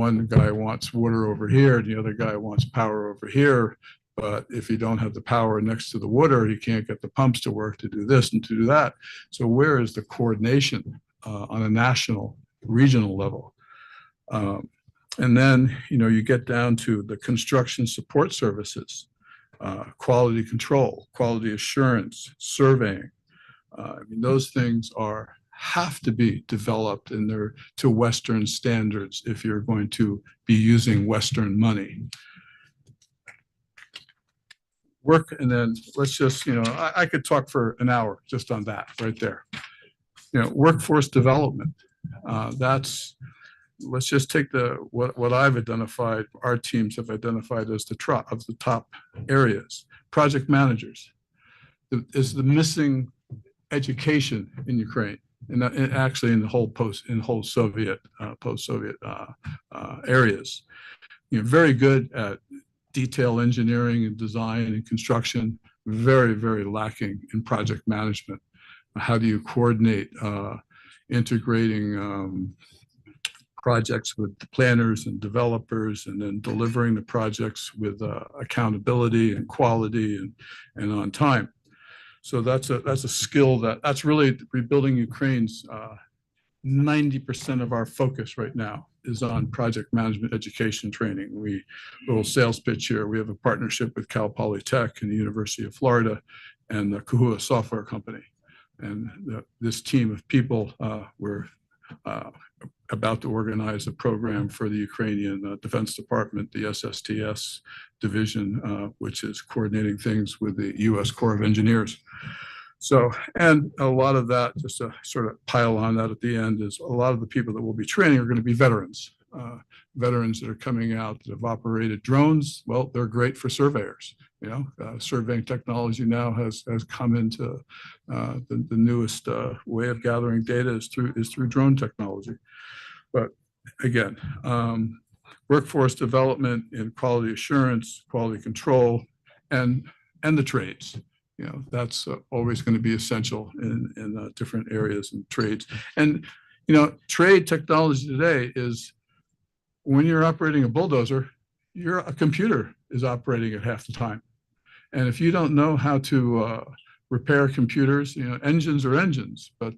G: one guy wants water over here, and the other guy wants power over here. But if you don't have the power next to the water, you can't get the pumps to work to do this and to do that. So where is the coordination on a national, regional level? And then, you get down to the construction support services, quality control, quality assurance, surveying. I mean, those things have to be developed to Western standards if you're going to be using Western money. And then let's just, I could talk for an hour just on that right there. Workforce development. That's let's just take what I've identified, our teams have identified as the top areas. Project managers is the missing education in Ukraine, and actually in the whole Soviet post-Soviet areas. Very good at detail engineering and design and construction, very, very lacking in project management. How do you coordinate integrating projects with the planners and developers, and then delivering the projects with accountability and quality and on time? So that's a skill that's really rebuilding Ukraine's 90% of our focus right now is on project management education training. Little sales pitch here. We have a partnership with Cal Polytech and the University of Florida and the Kahua software company. And this team of people were about to organize a program for the Ukrainian Defense Department, the SSTS division, which is coordinating things with the US Corps of Engineers. So, and a lot of that, just to sort of pile on that at the end, is a lot of the people that we'll be training are going to be veterans. Veterans that are coming out that have operated drones. Well, they're great for surveyors. Surveying technology now has come into the newest way of gathering data is through drone technology. But again, workforce development in quality assurance, quality control, and the trades. That's always going to be essential in different areas and trades. And trade technology today is, when you're operating a bulldozer, a computer is operating at half the time. And if you don't know how to repair computers, engines are engines, but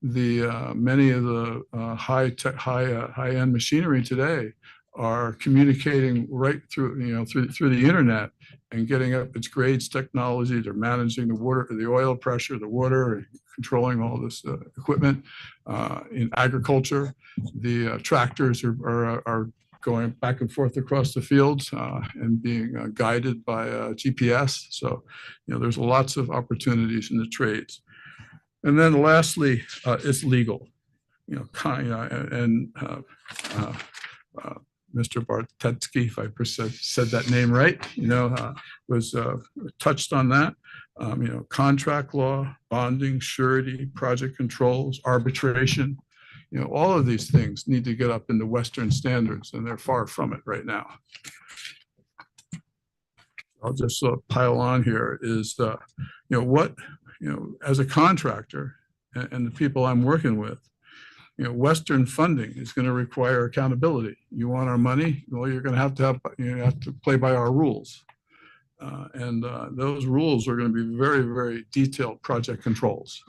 G: many of the high-end machinery today are communicating right through through the internet and getting up its grades technology. They're managing the water, the oil pressure, the water, controlling all this equipment. In agriculture, the tractors are going back and forth across the fields and being guided by GPS. So, there's lots of opportunities in the trades. And then lastly, it's legal. Mr. Baranetsky, if I said that name right, was touched on that. Contract law, bonding, surety, project controls, arbitration. All of these things need to get up into Western standards, and they're far from it right now. I'll just pile on here is, as a contractor and the people I'm working with, Western funding is going to require accountability. You want our money? Well, you're going to have to play by our rules. And those rules are going to be very, very detailed project controls.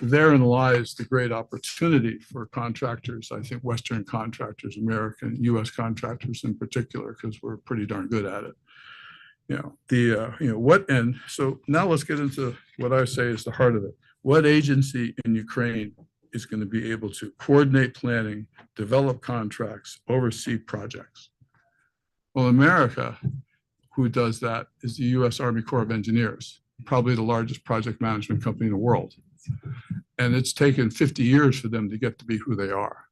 G: Therein lies the great opportunity for contractors. I think Western contractors, American, US contractors in particular, because we're pretty darn good at it. So now let's get into what I say is the heart of it. What agency in Ukraine is going to be able to coordinate planning, develop contracts, oversee projects? Well, America, who does that, is the US Army Corps of Engineers, probably the largest project management company in the world. And it's taken 50 years for them to get to be who they are.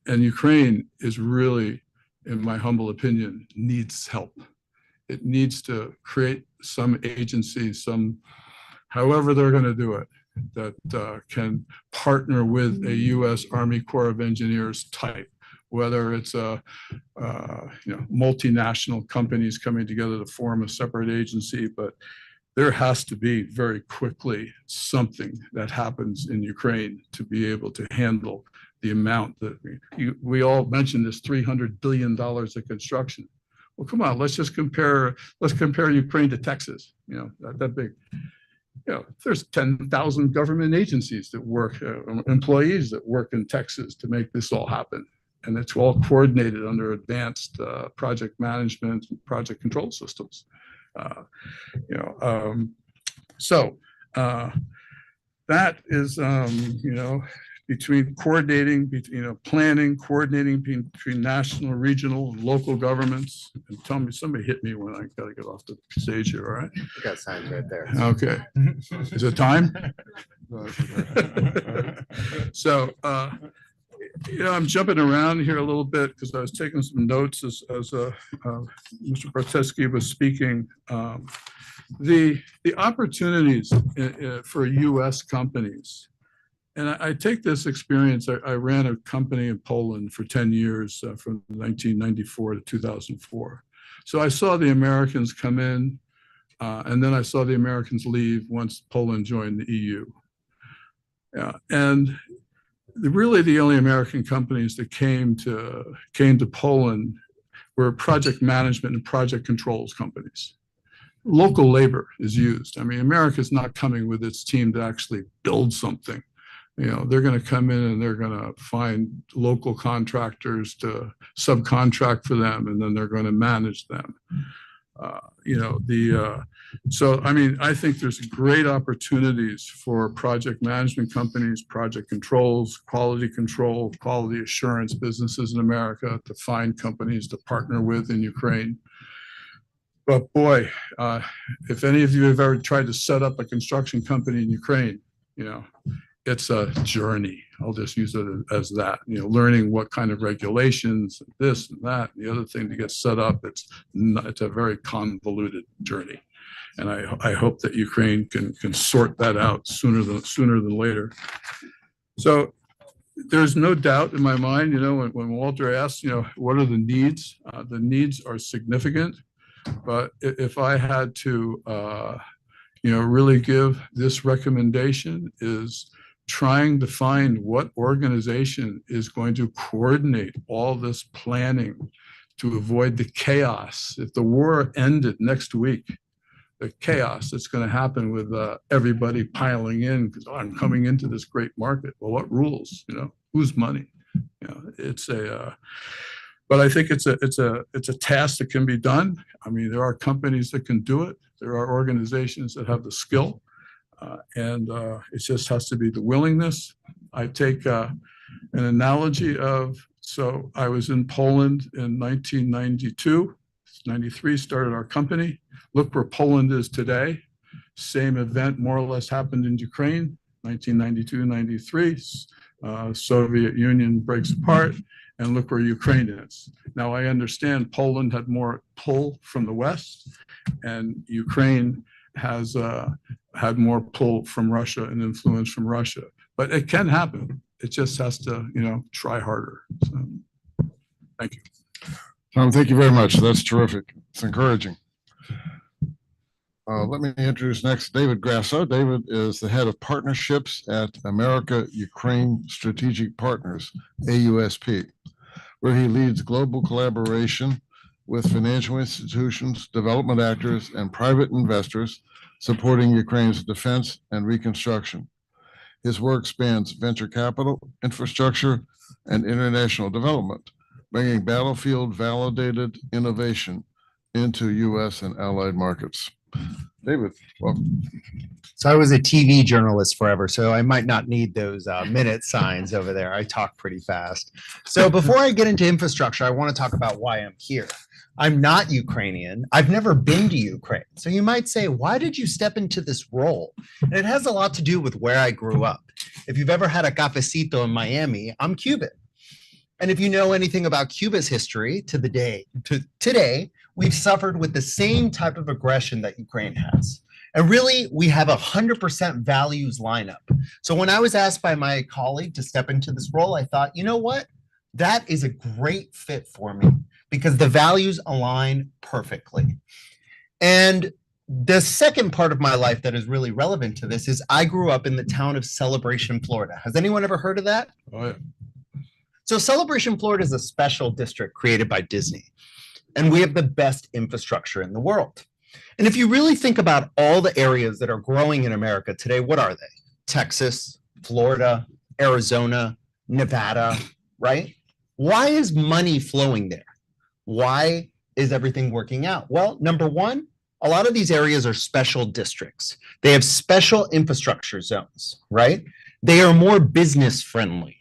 G: And Ukraine is really, in my humble opinion, needs help. It needs to create some agency, however they're going to do it, that can partner with a US Army Corps of Engineers type, whether it's multinational companies coming together to form a separate agency, but there has to be very quickly something that happens in Ukraine to be able to handle the amount that we all mentioned, this $300 billion of construction. Well, come on, let's compare Ukraine to Texas, that big. There's 10,000 government agencies that work, employees that work in Texas to make this all happen. And it's all coordinated under advanced project management and project control systems. So that is, between coordinating, planning, coordinating between national, regional, and local governments. And tell me, somebody hit me when I got to get off the stage here, all right?
H: You got signs right there.
G: Okay. Is it time? So I'm jumping around here a little bit because I was taking some notes as Mr. Baranetsky was speaking. The opportunities for U.S. companies, and I take this experience. I ran a company in Poland for 10 years from 1994 to 2004. So I saw the Americans come in, and then I saw the Americans leave once Poland joined the EU. And really the only American companies that came to Poland were project management and project controls companies. Local labor is used. I mean, America's not coming with its team to actually build something. They're going to come in and they're going to find local contractors to subcontract for them, and then they're going to manage them. So, I mean, I think there's great opportunities for project management companies, project controls, quality control, quality assurance businesses in America to find companies to partner with in Ukraine. But boy, if any of you have ever tried to set up a construction company in Ukraine, it's a journey. I'll just use it as that, learning what kind of regulations, this and that, and the other thing to get set up. It's a very convoluted journey. And I hope that Ukraine can sort that out sooner than later. So there's no doubt in my mind, when Walter asks, what are the needs? The needs are significant. But if I had to, really give this recommendation, is trying to find what organization is going to coordinate all this planning to avoid the chaos. If the war ended next week, the chaos that's going to happen with everybody piling in because I'm coming into this great market. Well, what rules? Whose money? But I think it's a task that can be done. I mean, there are companies that can do it. There are organizations that have the skill, and it just has to be the willingness. I take an analogy of, so I was in Poland in 1992, 93, started our company. Look where Poland is today. Same event more or less happened in Ukraine, 1992, 93. Soviet Union breaks apart. And look where Ukraine is. Now, I understand Poland had more pull from the West, and Ukraine has had more pull from Russia and influence from Russia. But it can happen. It just has to, try harder. So, thank you.
F: Tom, thank you very much. That's terrific. It's encouraging. Let me introduce next David Grasso. David is the head of partnerships at America-Ukraine Strategic Partners, AUSP, where he leads global collaboration with financial institutions, development actors, and private investors supporting Ukraine's defense and reconstruction. His work spans venture capital, infrastructure, and international development, bringing battlefield-validated innovation into U.S. and allied markets. David, welcome.
H: So I was a TV journalist forever, so I might not need those minute signs over there. I talk pretty fast. So before I get into infrastructure, I want to talk about why I'm here. I'm not Ukrainian. I've never been to Ukraine. So you might say, why did you step into this role? And it has a lot to do with where I grew up. If you've ever had a cafecito in Miami, I'm Cuban. And if you know anything about Cuba's history to today, we've suffered with the same type of aggression that Ukraine has. And really, we have 100% values lineup. So when I was asked by my colleague to step into this role, I thought, you know what? That is a great fit for me because the values align perfectly. And the second part of my life that is really relevant to this is I grew up in the town of Celebration, Florida. Has anyone ever heard of that?
G: Oh, yeah.
H: So Celebration, Florida is a special district created by Disney. And we have the best infrastructure in the world. And if you really think about all the areas that are growing in America today, what are they? Texas, Florida, Arizona, Nevada, right? Why is money flowing there? Why is everything working out? Well, number one, a lot of these areas are special districts. They have special infrastructure zones, right? They are more business friendly.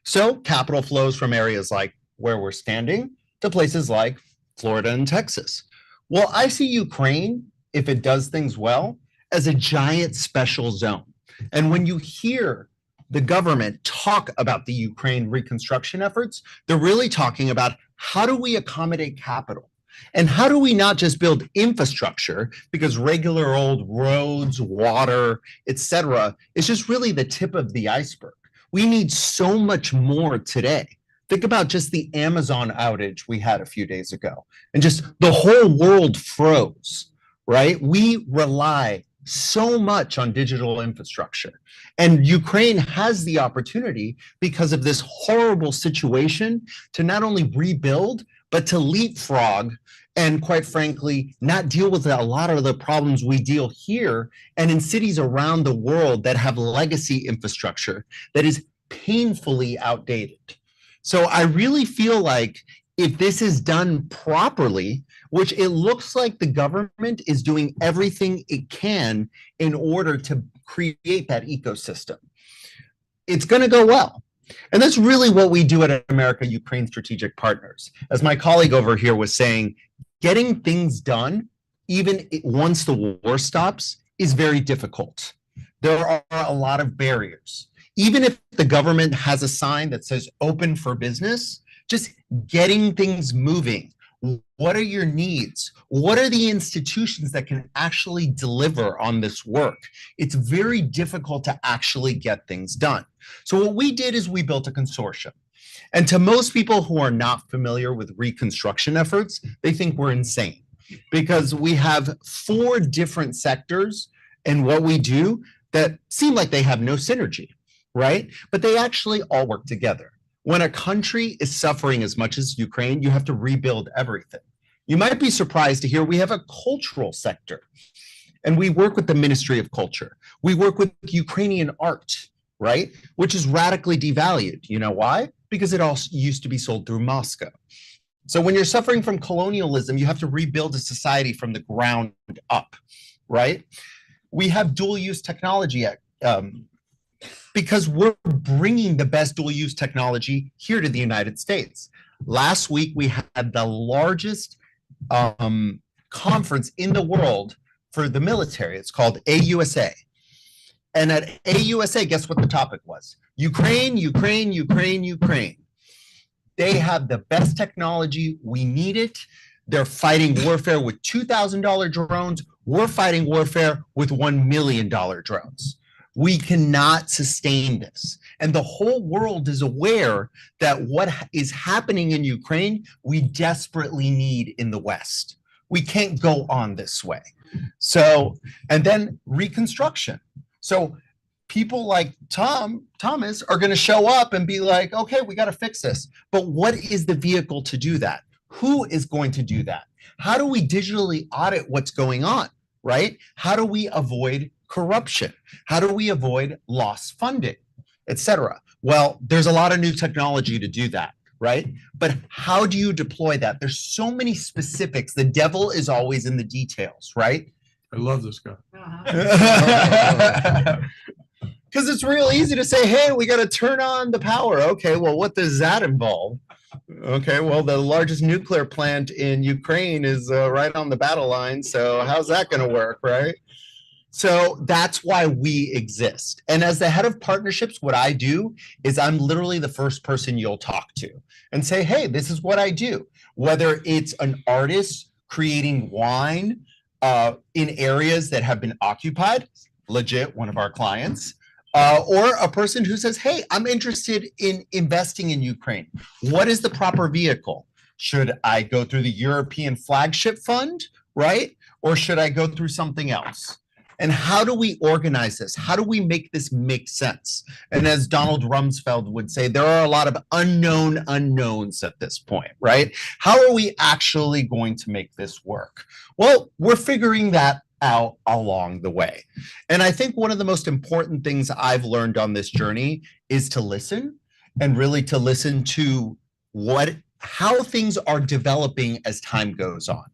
H: So capital flows from areas like where we're standing to places like Florida and Texas. Well, I see Ukraine, if it does things well, as a giant special zone. And when you hear the government talk about the Ukraine reconstruction efforts, they're really talking about how do we accommodate capital? And how do we not just build infrastructure, because regular old roads, water, etc., is just really the tip of the iceberg. We need so much more today. Think about just the Amazon outage we had a few days ago, and just the whole world froze, right? We rely so much on digital infrastructure. And Ukraine has the opportunity, because of this horrible situation, to not only rebuild, but to leapfrog and, quite frankly, not deal with a lot of the problems we deal here and in cities around the world that have legacy infrastructure that is painfully outdated. So I really feel like if this is done properly, which it looks like the government is doing everything it can in order to create that ecosystem, it's going to go well. And that's really what we do at America-Ukraine Strategic Partners. As my colleague over here was saying, getting things done, even once the war stops, is very difficult. There are a lot of barriers. Even if the government has a sign that says open for business, just getting things moving. What are your needs? What are the institutions that can actually deliver on this work? It's very difficult to actually get things done. So what we did is we built a consortium. And to most people who are not familiar with reconstruction efforts, they think we're insane, because we have 4 different sectors in what we do that seem like they have no synergy, right? But they actually all work together. When a country is suffering as much as Ukraine, you have to rebuild everything. You might be surprised to hear we have a cultural sector, and we work with the Ministry of Culture. We work with Ukrainian art, right? Which is radically devalued. You know why? Because it all used to be sold through Moscow. So when you're suffering from colonialism, you have to rebuild a society from the ground up, right? We have dual-use technology because we're bringing the best dual-use technology here to the United States. Last week, we had the largest conference in the world for the military. It's called AUSA. And at AUSA, guess what the topic was? Ukraine, Ukraine, Ukraine, Ukraine. They have the best technology. We need it. They're fighting warfare with $2,000 drones. We're fighting warfare with $1 million drones. We cannot sustain this. And the whole world is aware that what is happening in Ukraine, we desperately need in the West. We can't go on this way. So, and then reconstruction. So people like Thomas are going to show up and be like, okay, we got to fix this. But what is the vehicle to do that? Who is going to do that? How do we digitally audit what's going on, right? How do we avoid corruption? How do we avoid lost funding, etc.? Well, there's a lot of new technology to do that, right? But how do you deploy that? There's so many specifics. The devil is always in the details, right?
G: I love this guy.
H: Because it's real easy to say, hey, we got to turn on the power. Okay, well, what does that involve? Okay, well, the largest nuclear plant in Ukraine is right on the battle line. So how's that going to work, right? So that's why we exist. And as the head of partnerships, what I do is I'm literally the first person you'll talk to and say, hey, this is what I do. Whether it's an artist creating wine in areas that have been occupied, legit, one of our clients, or a person who says, hey, I'm interested in investing in Ukraine. What is the proper vehicle? Should I go through the European Flagship Fund, right? Or should I go through something else? And how do we organize this? How do we make this make sense? And as Donald Rumsfeld would say, there are a lot of unknown unknowns at this point, right? How are we actually going to make this work? Well, we're figuring that out along the way. And I think one of the most important things I've learned on this journey is to listen, and really to listen to how things are developing as time goes on.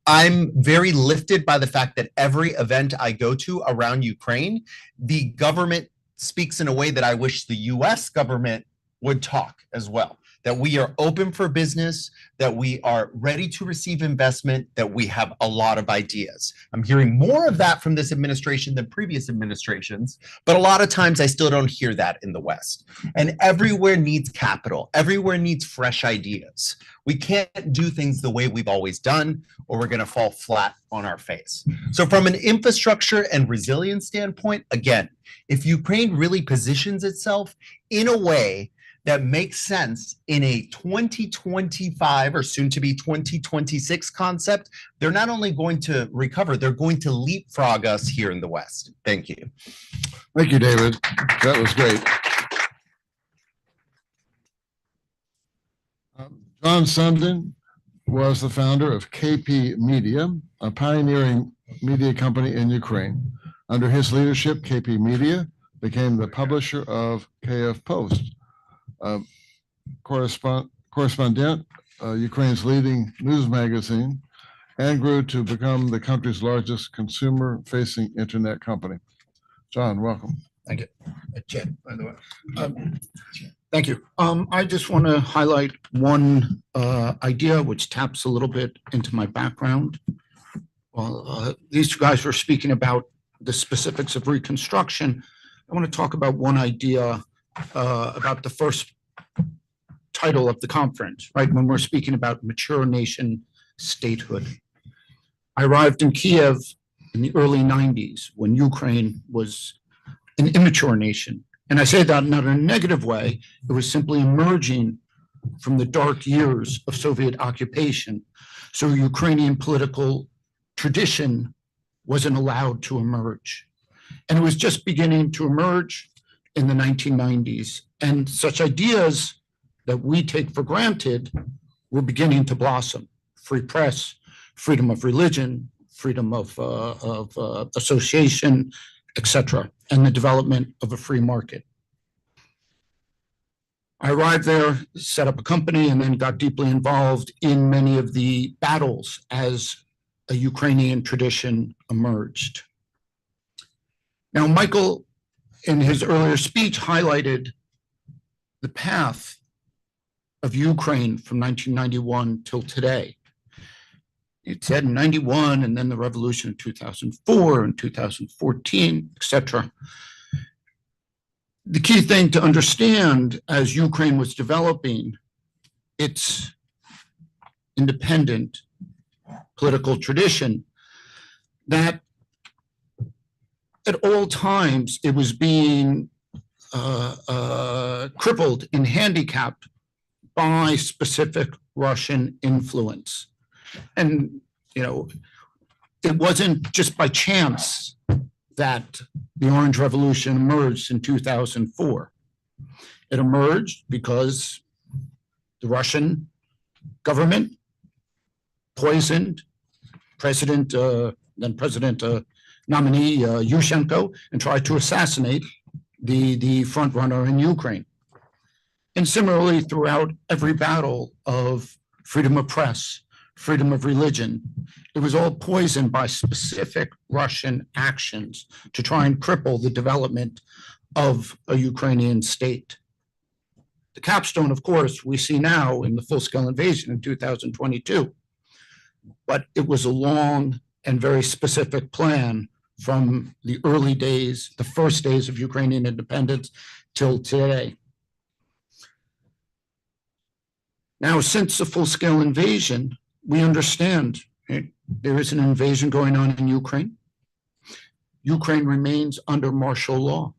H: I'm very lifted by the fact that every event I go to around Ukraine, the government speaks in a way that I wish the US government would talk as well. that we are open for business, that we are ready to receive investment, that we have a lot of ideas. I'm hearing more of that from this administration than previous administrations, but a lot of times I still don't hear that in the West. And everywhere needs capital. Everywhere needs fresh ideas. We can't do things the way we've always done, or we're going to fall flat on our face. So from an infrastructure and resilience standpoint, again, if Ukraine really positions itself in a way that makes sense in a 2025 or soon to be 2026 concept, they're not only going to recover, they're going to leapfrog us here in the West. Thank you.
F: Thank you, David. That was great. Jon Sunden was the founder of KP Media, a pioneering media company in Ukraine. Under his leadership, KP Media became the publisher of Kyiv Post, correspondent, Ukraine's leading news magazine, and grew to become the country's largest consumer-facing internet company. Jon, welcome.
I: Thank you. Jed, by the way. Thank you. I just want to highlight one idea which taps a little bit into my background. Well, these two guys were speaking about the specifics of Reconstruction. I want to talk about one idea about the first title of the conference, right? When we're speaking about mature nation statehood. I arrived in Kyiv in the early 90s when Ukraine was an immature nation. And I say that not in a negative way. It was simply emerging from the dark years of Soviet occupation. So Ukrainian political tradition wasn't allowed to emerge. And it was just beginning to emerge in the 1990s. And such ideas that we take for granted were beginning to blossom. Free press, freedom of religion, freedom of association, etc., and the development of a free market. I arrived there, set up a company, and then got deeply involved in many of the battles as a Ukrainian tradition emerged. Now, Michael, in his earlier speech, highlighted the path of Ukraine from 1991 till today. It said in 91, and then the revolution in 2004 and 2014, etc. The key thing to understand as Ukraine was developing its independent political tradition, that at all times it was being crippled and handicapped by specific Russian influence. And, you know, it wasn't just by chance that the Orange Revolution emerged in 2004. It emerged because the Russian government poisoned then President nominee Yushchenko and tried to assassinate the front runner in Ukraine. And similarly, throughout every battle of freedom of press, freedom of religion, it was all poisoned by specific Russian actions to try and cripple the development of a Ukrainian state. The capstone, of course, we see now in the full-scale invasion in 2022, but it was a long and very specific plan from the early days, the first days of Ukrainian independence till today. Now, since the full-scale invasion, we understand there is an invasion going on in Ukraine. Ukraine remains under martial law,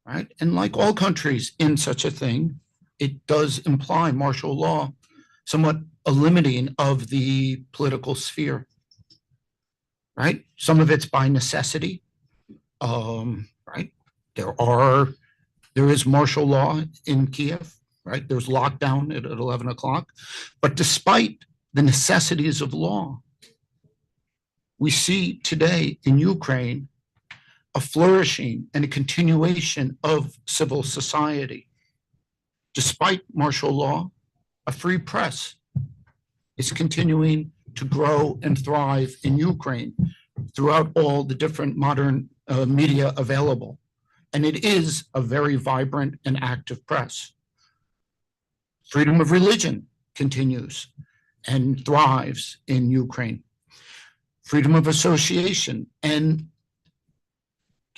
I: right? And like all countries in such a thing, it does imply martial law, somewhat a limiting of the political sphere, right? Some of it's by necessity, right? There is martial law in Kyiv, right? There's lockdown at 11 o'clock, but despite the necessities of law, we see today in Ukraine a flourishing and a continuation of civil society. Despite martial law, a free press is continuing to grow and thrive in Ukraine throughout all the different modern media available. And it is a very vibrant and active press. Freedom of religion continues and thrives in Ukraine. Freedom of association and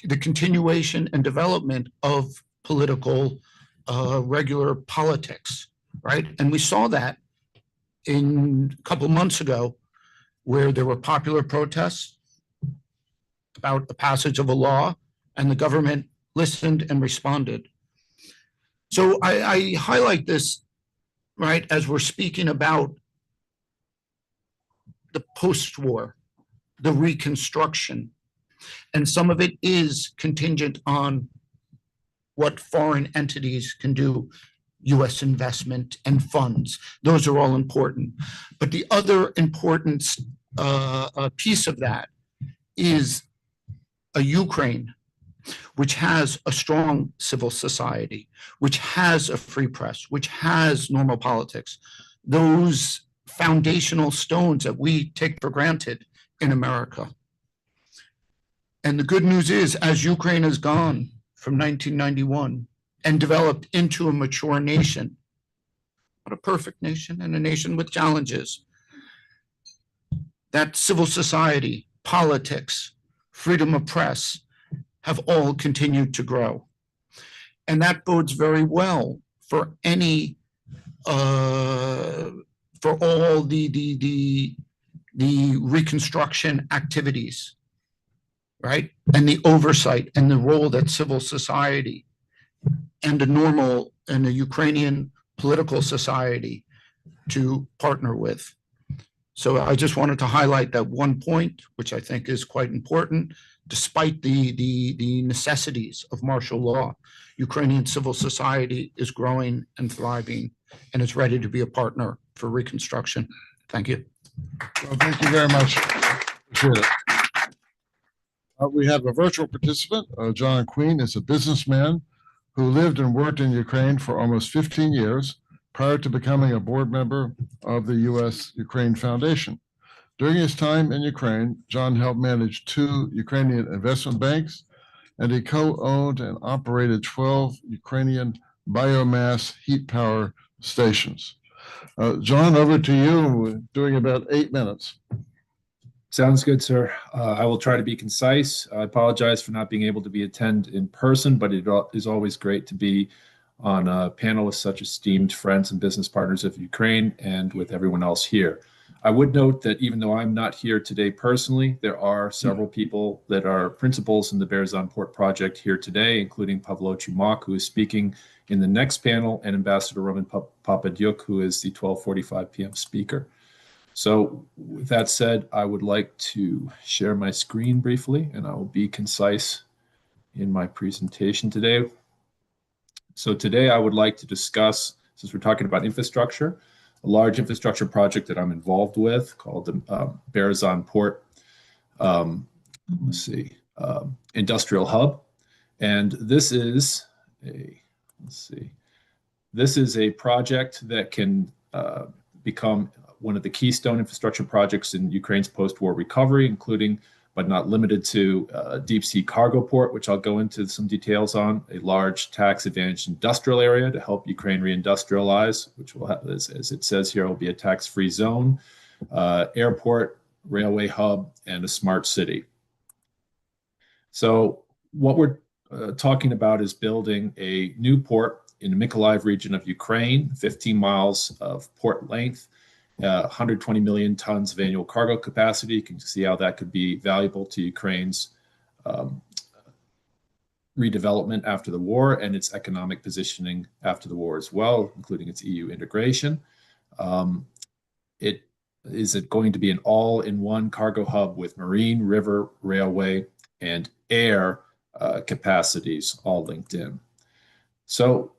I: the continuation and development of political, regular politics, right? And we saw that in a couple months ago, where there were popular protests about the passage of a law, and the government listened and responded. So I highlight this, right, as we're speaking about the post-war, the reconstruction, and some of it is contingent on what foreign entities can do, US investment and funds. Those are all important. But the other important piece of that is a Ukraine which has a strong civil society, which has a free press, which has normal politics. Those foundational stones that we take for granted in America. And the good news is, as Ukraine has gone from 1991 and developed into a mature nation, not a perfect nation and a nation with challenges, that civil society, politics, freedom of press have all continued to grow. And that bodes very well for any, for all the reconstruction activities, right? And the oversight and the role that civil society and the Ukrainian political society to partner with. So I just wanted to highlight that one point, which I think is quite important. Despite the necessities of martial law, Ukrainian civil society is growing and thriving and is ready to be a partner for reconstruction. Thank you.
F: Well, thank you very much. Appreciate it. We have a virtual participant. Jon Queen is a businessman who lived and worked in Ukraine for almost 15 years prior to becoming a board member of the U.S.-Ukraine Foundation. During his time in Ukraine, Jon helped manage 2 Ukrainian investment banks, and he co-owned and operated 12 Ukrainian biomass heat power stations. Jon, over to you. We're doing about 8 minutes.
J: Sounds good, sir. I will try to be concise. I apologize for not being able to attend in person, but it is always great to be on a panel with such esteemed friends and business partners of Ukraine and with everyone else here. I would note that even though I'm not here today personally, there are several people that are principals in the Berezan Port project here today, including Pavlo Chumak, who is speaking in the next panel, and Ambassador Roman Papadyuk, who is the 12:45 p.m. speaker. So with that said, I would like to share my screen briefly, and I will be concise in my presentation today. So today I would like to discuss, since we're talking about infrastructure, a large infrastructure project that I'm involved with called the Berezan Port, Industrial Hub. And this is a project that can become one of the keystone infrastructure projects in Ukraine's post-war recovery, including but not limited to deep sea cargo port, which I'll go into some details on, a large tax-advantaged industrial area to help Ukraine reindustrialize, which will have, as it says here, will be a tax-free zone, airport, railway hub, and a smart city. So what we're talking about is building a new port in the Mykolaiv region of Ukraine, 15 miles of port length, 120 million tons of annual cargo capacity. You can see how that could be valuable to Ukraine's redevelopment after the war and its economic positioning after the war as well, including its EU integration. It is going to be an all-in-one cargo hub with marine, river, railway, and air capacities all linked in. So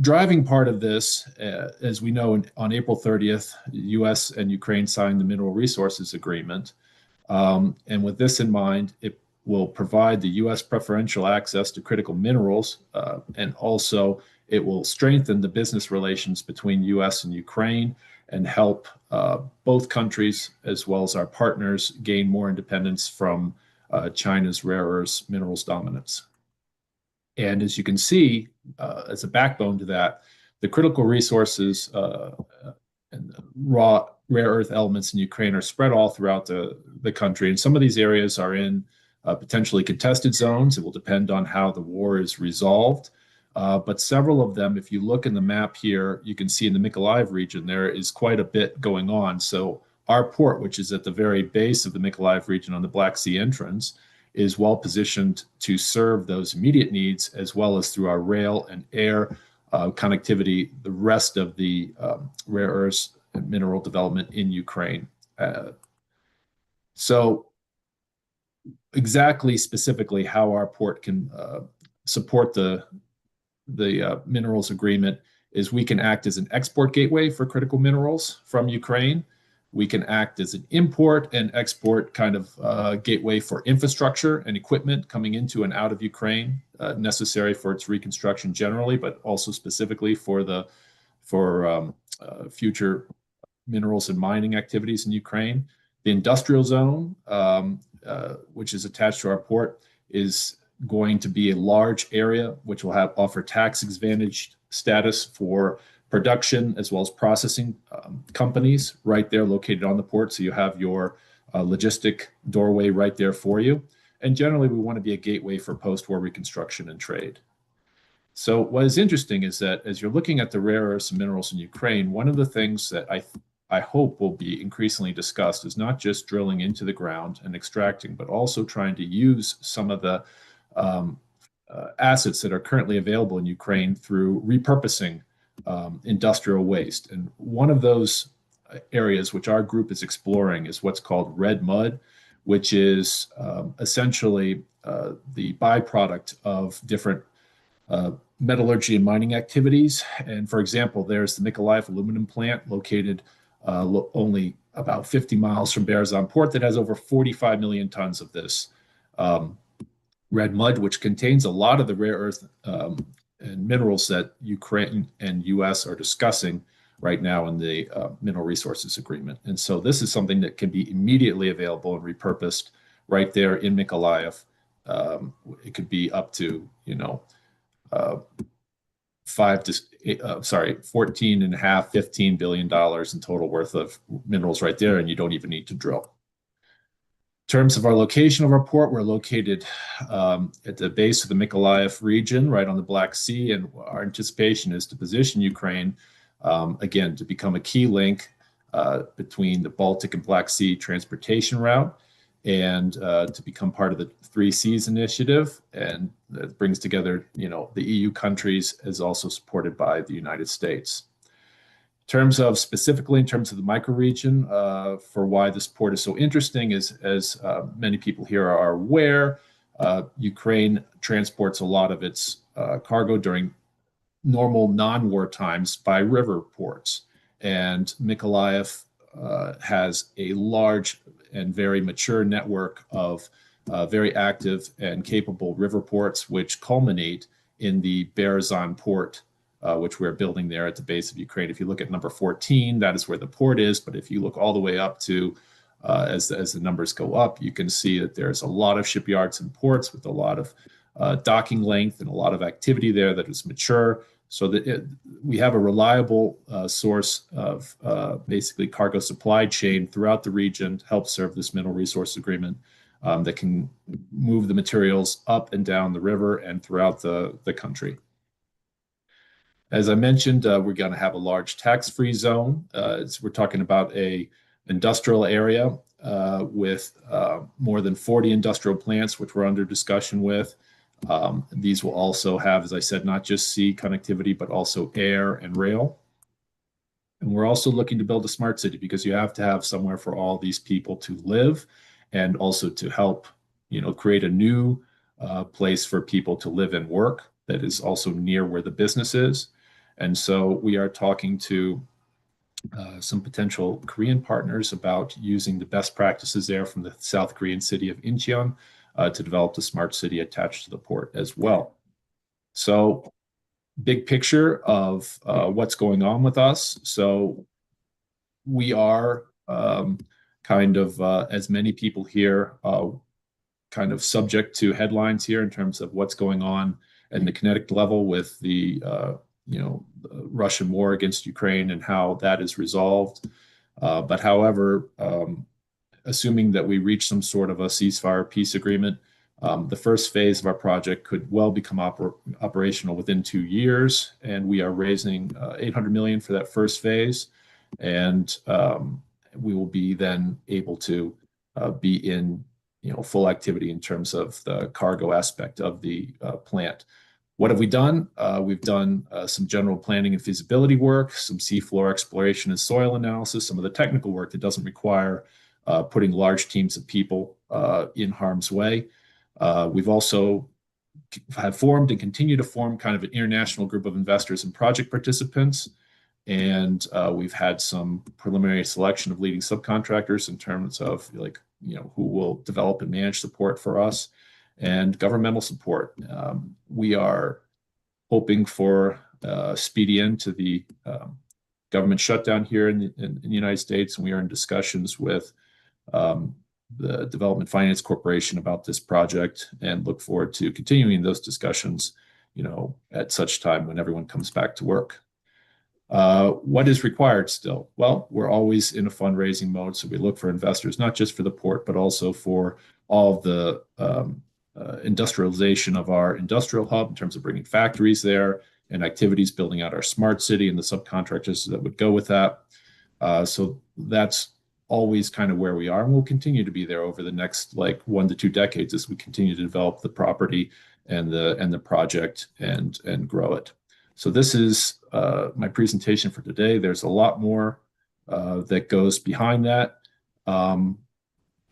J: driving part of this, as we know, on April 30th, the U.S. and Ukraine signed the Mineral Resources Agreement. And with this in mind, it will provide the U.S. preferential access to critical minerals, and also it will strengthen the business relations between U.S. and Ukraine and help both countries, as well as our partners, gain more independence from China's rare earths minerals dominance. And as you can see, as a backbone to that, the critical resources and raw rare earth elements in Ukraine are spread all throughout the country. And some of these areas are in potentially contested zones. It will depend on how the war is resolved. But several of them, if you look in the map here, you can see in the Mykolaiv region, there is quite a bit going on. So our port, which is at the very base of the Mykolaiv region on the Black Sea entrance, is well positioned to serve those immediate needs, as well as through our rail and air connectivity, the rest of the rare earths and mineral development in Ukraine. So exactly specifically how our port can support the minerals agreement is we can act as an export gateway for critical minerals from Ukraine. We can act as an import and export kind of gateway for infrastructure and equipment coming into and out of Ukraine, necessary for its reconstruction generally, but also specifically for future minerals and mining activities in Ukraine. The industrial zone, which is attached to our port, is going to be a large area which will offer tax advantaged status for production as well as processing companies right there located on the port. So you have your logistic doorway right there for you. And generally, we want to be a gateway for post-war reconstruction and trade. So what is interesting is that as you're looking at the rare earths and minerals in Ukraine, one of the things that I hope will be increasingly discussed is not just drilling into the ground and extracting, but also trying to use some of the assets that are currently available in Ukraine through repurposing industrial waste. And one of those areas which our group is exploring is what's called red mud, which is essentially the byproduct of different metallurgy and mining activities. And for example, there's the Mykolaiv aluminum plant located only about 50 miles from Berezan port that has over 45 million tons of this red mud, which contains a lot of the rare earth and minerals that Ukraine and US are discussing right now in the Mineral Resources Agreement. And so this is something that can be immediately available and repurposed right there in Mykolaiv. It could be up to, 14 and a half, $15 billion in total worth of minerals right there, and you don't even need to drill. In terms of our location of our port, we're located at the base of the Mykolaiv region, right on the Black Sea, and our anticipation is to position Ukraine, again, to become a key link between the Baltic and Black Sea transportation route, and to become part of the 3 Seas initiative, and that brings together, the EU countries, is also supported by the United States. Specifically in terms of the microregion, for why this port is so interesting is, as many people here are aware, Ukraine transports a lot of its cargo during normal non-war times by river ports. And Mykolaiv has a large and very mature network of very active and capable river ports, which culminate in the Berezan port, which we're building there at the base of Ukraine. If you look at number 14, that is where the port is. But if you look all the way up to, as the numbers go up, you can see that there's a lot of shipyards and ports with a lot of docking length and a lot of activity there that is mature. So that we have a reliable source of basically cargo supply chain throughout the region to help serve this mineral resource agreement that can move the materials up and down the river and throughout the country. As I mentioned, we're going to have a large tax-free zone. We're talking about an industrial area with more than 40 industrial plants, which we're under discussion with. These will also have, as I said, not just sea connectivity, but also air and rail. And we're also looking to build a smart city, because you have to have somewhere for all these people to live, and also to help, create a new place for people to live and work that is also near where the business is. And so we are talking to some potential Korean partners about using the best practices there from the South Korean city of Incheon to develop the smart city attached to the port as well. So big picture of what's going on with us. So we are kind of, as many people here, kind of subject to headlines here in terms of what's going on in the kinetic level with the the Russian war against Ukraine and how that is resolved. But however, assuming that we reach some sort of a ceasefire peace agreement, the first phase of our project could well become operational within 2 years, and we are raising $800 million for that first phase, and we will be then able to be in full activity in terms of the cargo aspect of the plant. What have we done? We've done some general planning and feasibility work, some seafloor exploration and soil analysis, some of the technical work that doesn't require putting large teams of people in harm's way. We've also have formed and continue to form kind of an international group of investors and project participants. And we've had some preliminary selection of leading subcontractors in terms of who will develop and manage support for us, and governmental support. We are hoping for a speedy end to the government shutdown here in the United States, and we are in discussions with the Development Finance Corporation about this project, and look forward to continuing those discussions, at such time when everyone comes back to work. What is required still? Well, we're always in a fundraising mode, so we look for investors, not just for the port, but also for all of the industrialization of our industrial hub in terms of bringing factories there and activities, building out our smart city and the subcontractors that would go with that. So that's always kind of where we are, and we'll continue to be there over the next 1 to 2 decades as we continue to develop the property and the project and grow it. So this is my presentation for today. There's a lot more that goes behind that.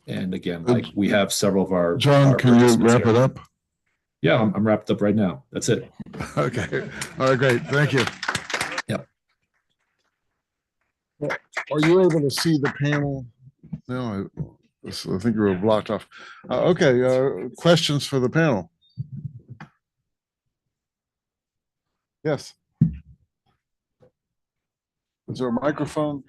J: And again, we have several of our—
F: John, can you wrap it up?
J: Yeah, I'm wrapped up right now. That's it.
F: Okay. All right, great. Thank you.
J: Yep.
F: Are you able to see the panel? No, I think you were blocked off. Okay, questions for the panel? Yes. Is there a microphone?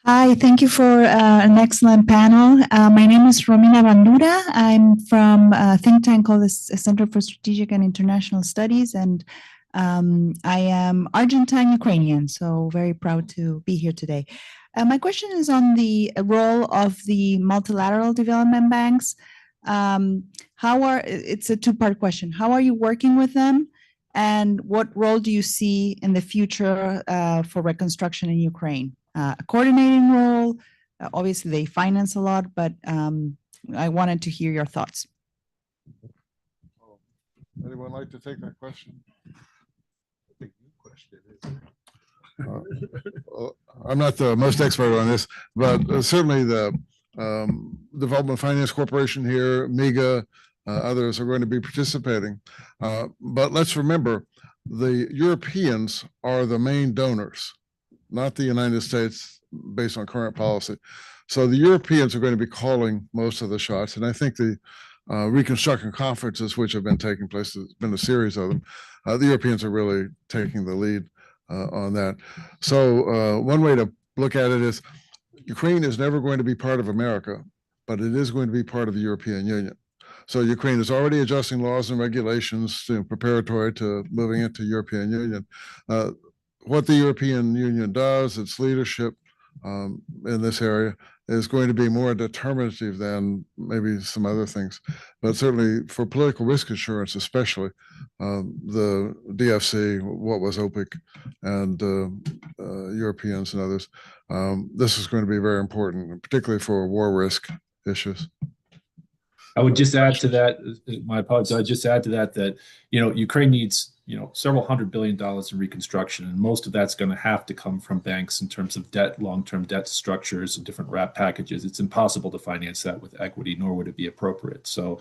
K: Hi, thank you for an excellent panel. My name is Romina Bandura. I'm from a think tank called the Center for Strategic and International Studies, and I am Argentine Ukrainian, so very proud to be here today. My question is on the role of the multilateral development banks. It's a two-part question. How are you working with them? And what role do you see in the future for reconstruction in Ukraine? A coordinating role, obviously they finance a lot, but I wanted to hear your thoughts.
F: Anyone like to take that question? I'm not the most expert on this, but certainly the Development Finance Corporation here, MEGA, others are going to be participating. But let's remember, the Europeans are the main donors, not the United States, based on current policy. So the Europeans are going to be calling most of the shots. And I think the reconstruction conferences, which have been taking place, there's been a series of them, the Europeans are really taking the lead on that. So one way to look at it is Ukraine is never going to be part of America, but it is going to be part of the European Union. So Ukraine is already adjusting laws and regulations preparatory to moving into European Union. What the European Union does, its leadership in this area, is going to be more determinative than maybe some other things. But certainly for political risk insurance, especially, the DFC, what was OPIC, and Europeans and others, this is going to be very important, particularly for war risk issues.
J: I would just add to that, my apologies, I'd just add to that, Ukraine needs, several $100 billion in reconstruction, and most of that's going to have to come from banks in terms of debt, long-term debt structures and different wrap packages. It's impossible to finance that with equity, nor would it be appropriate. So,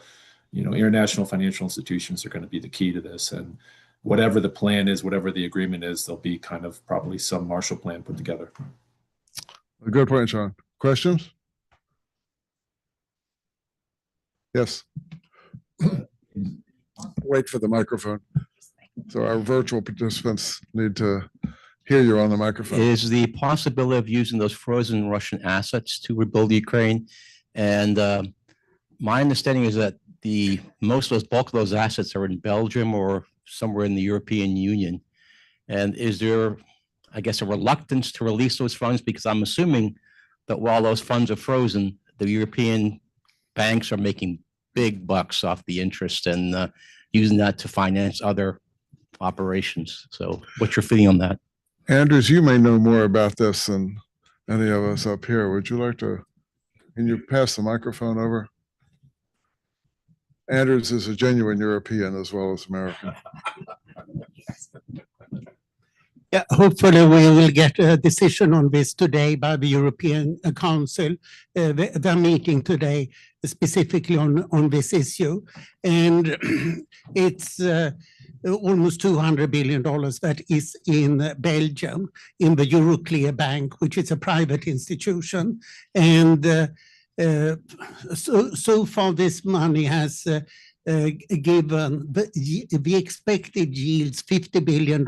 J: international financial institutions are going to be the key to this, and whatever the plan is, whatever the agreement is, there'll be kind of probably some Marshall Plan put together.
F: A good point, Sean. Questions? Yes. Wait for the microphone. So our virtual participants need to hear you on the microphone.
L: Is the possibility of using those frozen Russian assets to rebuild Ukraine. And my understanding is that most of those bulk of those assets are in Belgium or somewhere in the European Union. And is there, I guess, a reluctance to release those funds? Because I'm assuming that while those funds are frozen, the European banks are making big bucks off the interest and using that to finance other operations. So what's your feeling on that?
F: Andrews, you may know more about this than any of us up here. Would you like to, can you pass the microphone over? Andrews is a genuine European as well as American.
M: Yeah, hopefully we will get a decision on this today by the European Council. They're meeting today specifically on this issue. And it's almost $200 billion that is in Belgium, in the Euroclear Bank, which is a private institution. And so far this money has given the expected yields $50 billion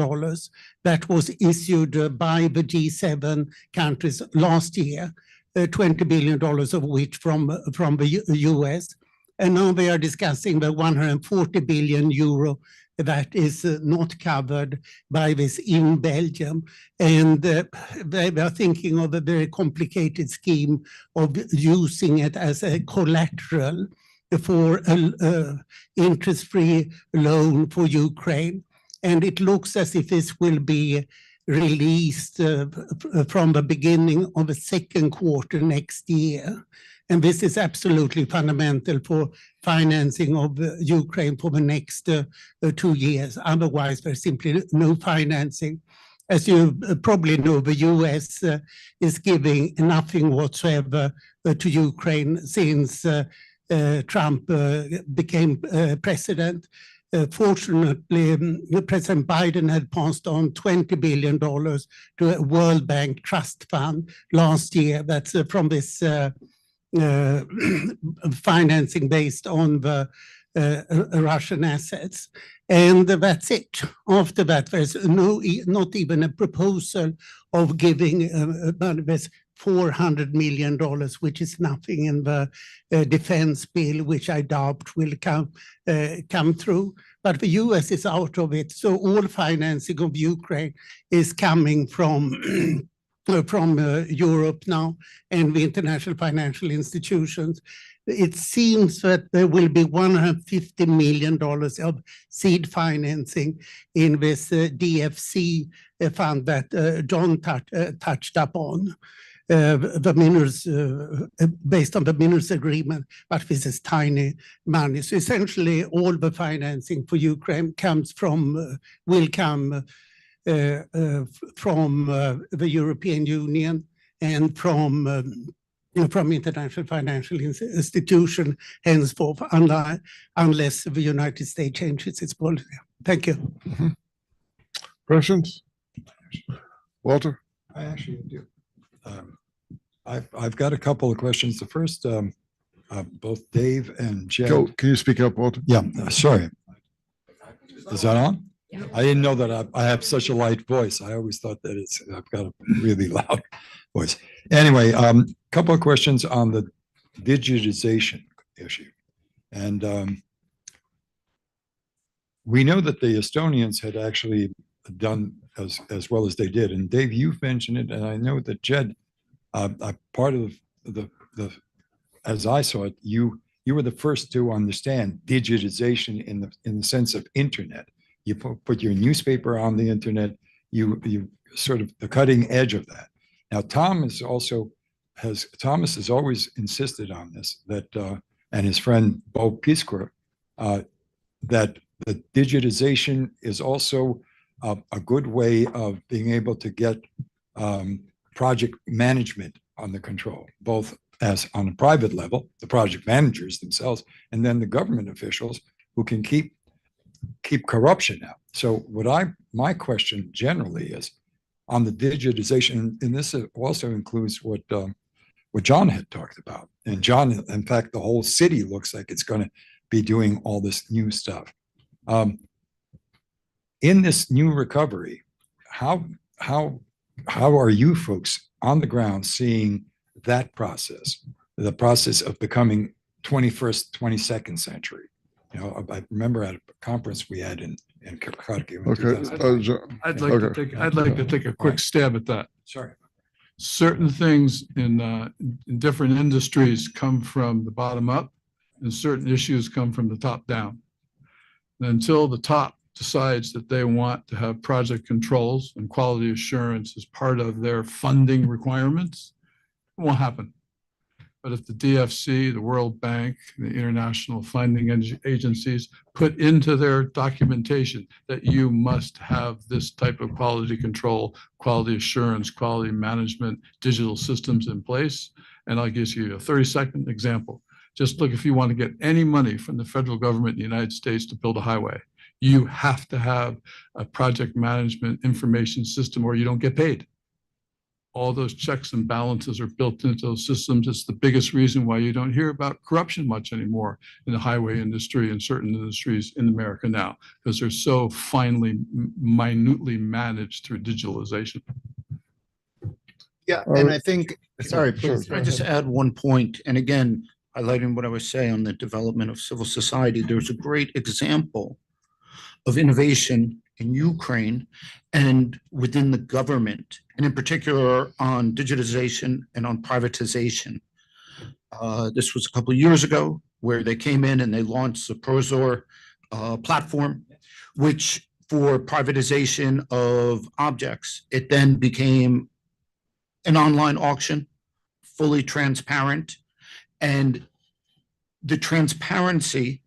M: that was issued by the G7 countries last year, $20 billion of which from the US. And now they are discussing the 140 billion euro that is not covered by this in Belgium. And they are thinking of a very complicated scheme of using it as a collateral for an interest-free loan for Ukraine. And it looks as if this will be released from the beginning of the second quarter next year. And this is absolutely fundamental for financing of Ukraine for the next 2 years. Otherwise, there's simply no financing. As you probably know, the US is giving nothing whatsoever to Ukraine since Trump became president. Fortunately, President Biden had passed on $20 billion to a World Bank trust fund last year. That's from this financing based on the Russian assets. And that's it. After that, there's not even a proposal of giving this $400 million, which is nothing in the defense bill, which I doubt will come through. But the US is out of it. So all financing of Ukraine is coming from Europe now and the international financial institutions. It seems that there will be $150 million of seed financing in this DFC fund that John touched upon. The minerals, based on the minerals agreement, but this is tiny money. So essentially all the financing for Ukraine will come from the European Union and from international financial institution, henceforth, unless the United States changes its policy. Thank you.
F: Mm-hmm. Questions? Walter?
A: I actually do. I've got a couple of questions. The first, both Dave and Jed.
F: Joe, can you speak up, Walter?
A: Yeah, sorry. Is that on? Yeah. I didn't know that I have such a light voice. I always thought that I've got a really loud voice. Anyway, couple of questions on the digitization issue. And we know that the Estonians had actually done as well as they did. And Dave, you've mentioned it, and I know that Jed, part of the as I saw it, you were the first to understand digitization in the sense of internet. You put your newspaper on the internet. You sort of the cutting edge of that. Now, Thomas has always insisted on this, that and his friend Bo Piskor, that the digitization is also a good way of being able to get project management under control, both as on a private level, the project managers themselves, and then the government officials who can keep corruption out. So my question generally is on the digitization, and this also includes what John had talked about. And John, in fact, the whole city looks like it's going to be doing all this new stuff. In this new recovery, how how are you folks on the ground seeing that process, the process of becoming 21st, 22nd century? You know, I remember at a conference we had in Kharkiv in
F: Okay.
A: 2000.
G: I'd like to take a quick stab at that.
A: Sorry.
G: Certain things in different industries come from the bottom up, and certain issues come from the top down. And until the top decides that they want to have project controls and quality assurance as part of their funding requirements, it won't happen. But if the DFC, the World Bank, the international funding agencies put into their documentation that you must have this type of quality control, quality assurance, quality management, digital systems in place, and I'll give you a 30-second example. Just look, if you want to get any money from the federal government in the United States to build a highway, you have to have a project management information system or you don't get paid. All those checks and balances are built into those systems. It's the biggest reason why you don't hear about corruption much anymore in the highway industry and certain industries in America now, because they're so finely, minutely managed through digitalization.
I: Yeah, and I think, sorry, please. Can I just add one point? And again, highlighting what I was saying on the development of civil society, there's a great example of innovation in Ukraine and within the government, and in particular on digitization and on privatization. This was a couple of years ago where they came in and they launched the Prozor platform, which for privatization of objects, it then became an online auction, fully transparent. And the transparency,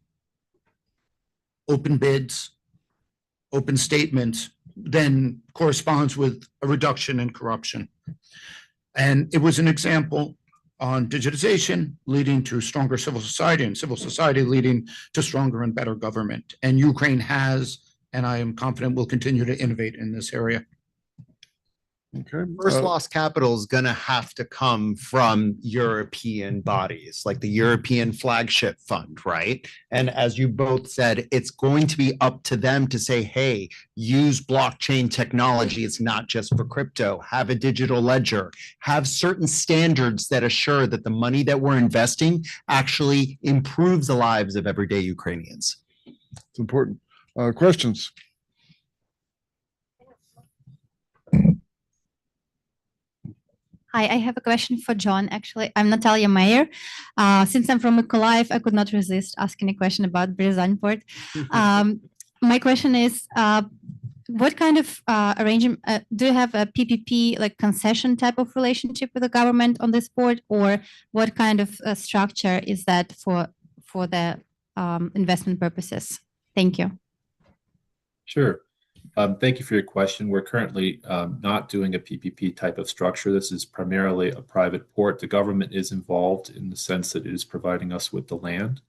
I: open bids, open statements, then corresponds with a reduction in corruption. And it was an example on digitization leading to stronger civil society and civil society leading to stronger and better government. And Ukraine has, and I am confident will continue to innovate in this area.
F: Okay.
H: First loss capital is going to have to come from European bodies like the European Flagship Fund, right? And as you both said, it's going to be up to them to say, hey, use blockchain technology. It's not just for crypto. Have a digital ledger. Have certain standards that assure that the money that we're investing actually improves the lives of everyday Ukrainians.
F: It's important. Questions?
N: Hi, I have a question for Jon. Actually, I'm Natalia Mayer. Since I'm from Mykolaiv, I could not resist asking a question about Berezan port. My question is, what kind of arrangement, do you have a PPP, like concession type of relationship with the government on this port, or what kind of structure is that for the investment purposes? Thank you.
J: Sure. Thank you for your question. We're currently not doing a PPP type of structure. This is primarily a private port. The government is involved in the sense that it is providing us with the land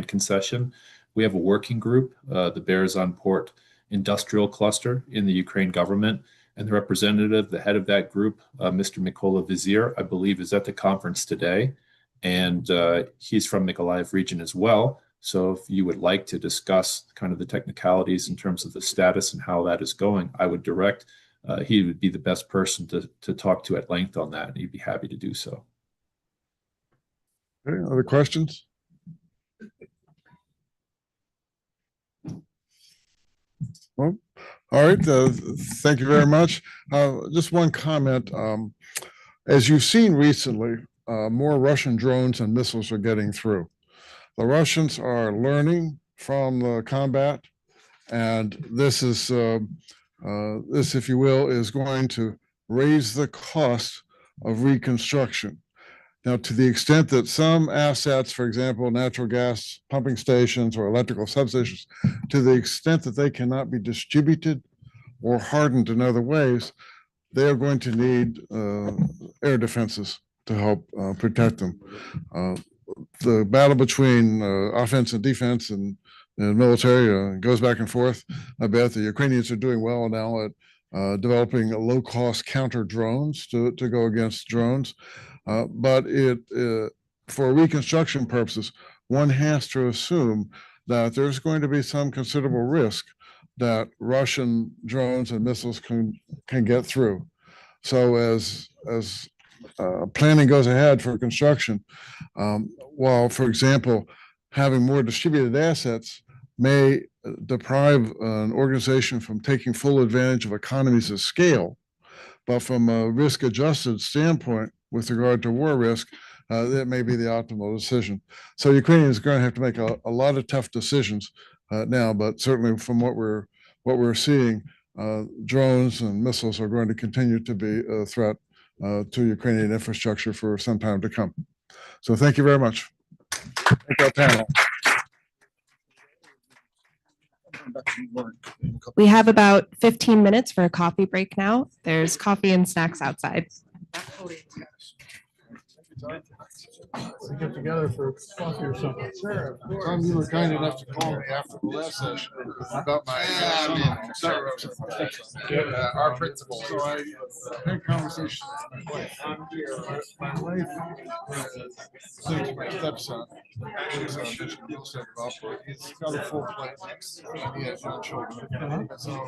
J: concession. We have a working group, the Berezan Port Industrial Cluster in the Ukraine government, and the representative, the head of that group, Mr. Mykola Vizier, I believe is at the conference today, and he's from Mykolaiv region as well. So if you would like to discuss kind of the technicalities in terms of the status and how that is going, I would direct, he would be the best person to talk to at length on that, and he'd be happy to do so.
F: Okay, other questions? Well, all right, thank you very much. Just one comment. As you've seen recently, more Russian drones and missiles are getting through. The Russians are learning from the combat, and this is, if you will, is going to raise the cost of reconstruction. Now, to the extent that some assets, for example, natural gas pumping stations or electrical substations, to the extent that they cannot be distributed or hardened in other ways, they are going to need air defenses to help protect them. The battle between offense and defense and military goes back and forth. I bet the Ukrainians are doing well now at developing low-cost counter drones to go against drones. But for reconstruction purposes, one has to assume that there's going to be some considerable risk that Russian drones and missiles can get through. So as planning goes ahead for construction, while, for example, having more distributed assets may deprive an organization from taking full advantage of economies of scale, but from a risk-adjusted standpoint with regard to war risk, that may be the optimal decision. So Ukrainians are going to have to make a lot of tough decisions now, but certainly from what we're seeing, drones and missiles are going to continue to be a threat to Ukrainian infrastructure for some time to come. So thank you very much. Thank our panel.
O: We have about 15 minutes for a coffee break now. There's coffee and snacks outside.
F: We get together for coffee or something. Sure. Tom, you were kind enough to call me after the last session about my our principles. So I had conversations with my wife. My wife thinks my stepson is a Michigan real estate developer. He's got a full plate. He has young children. So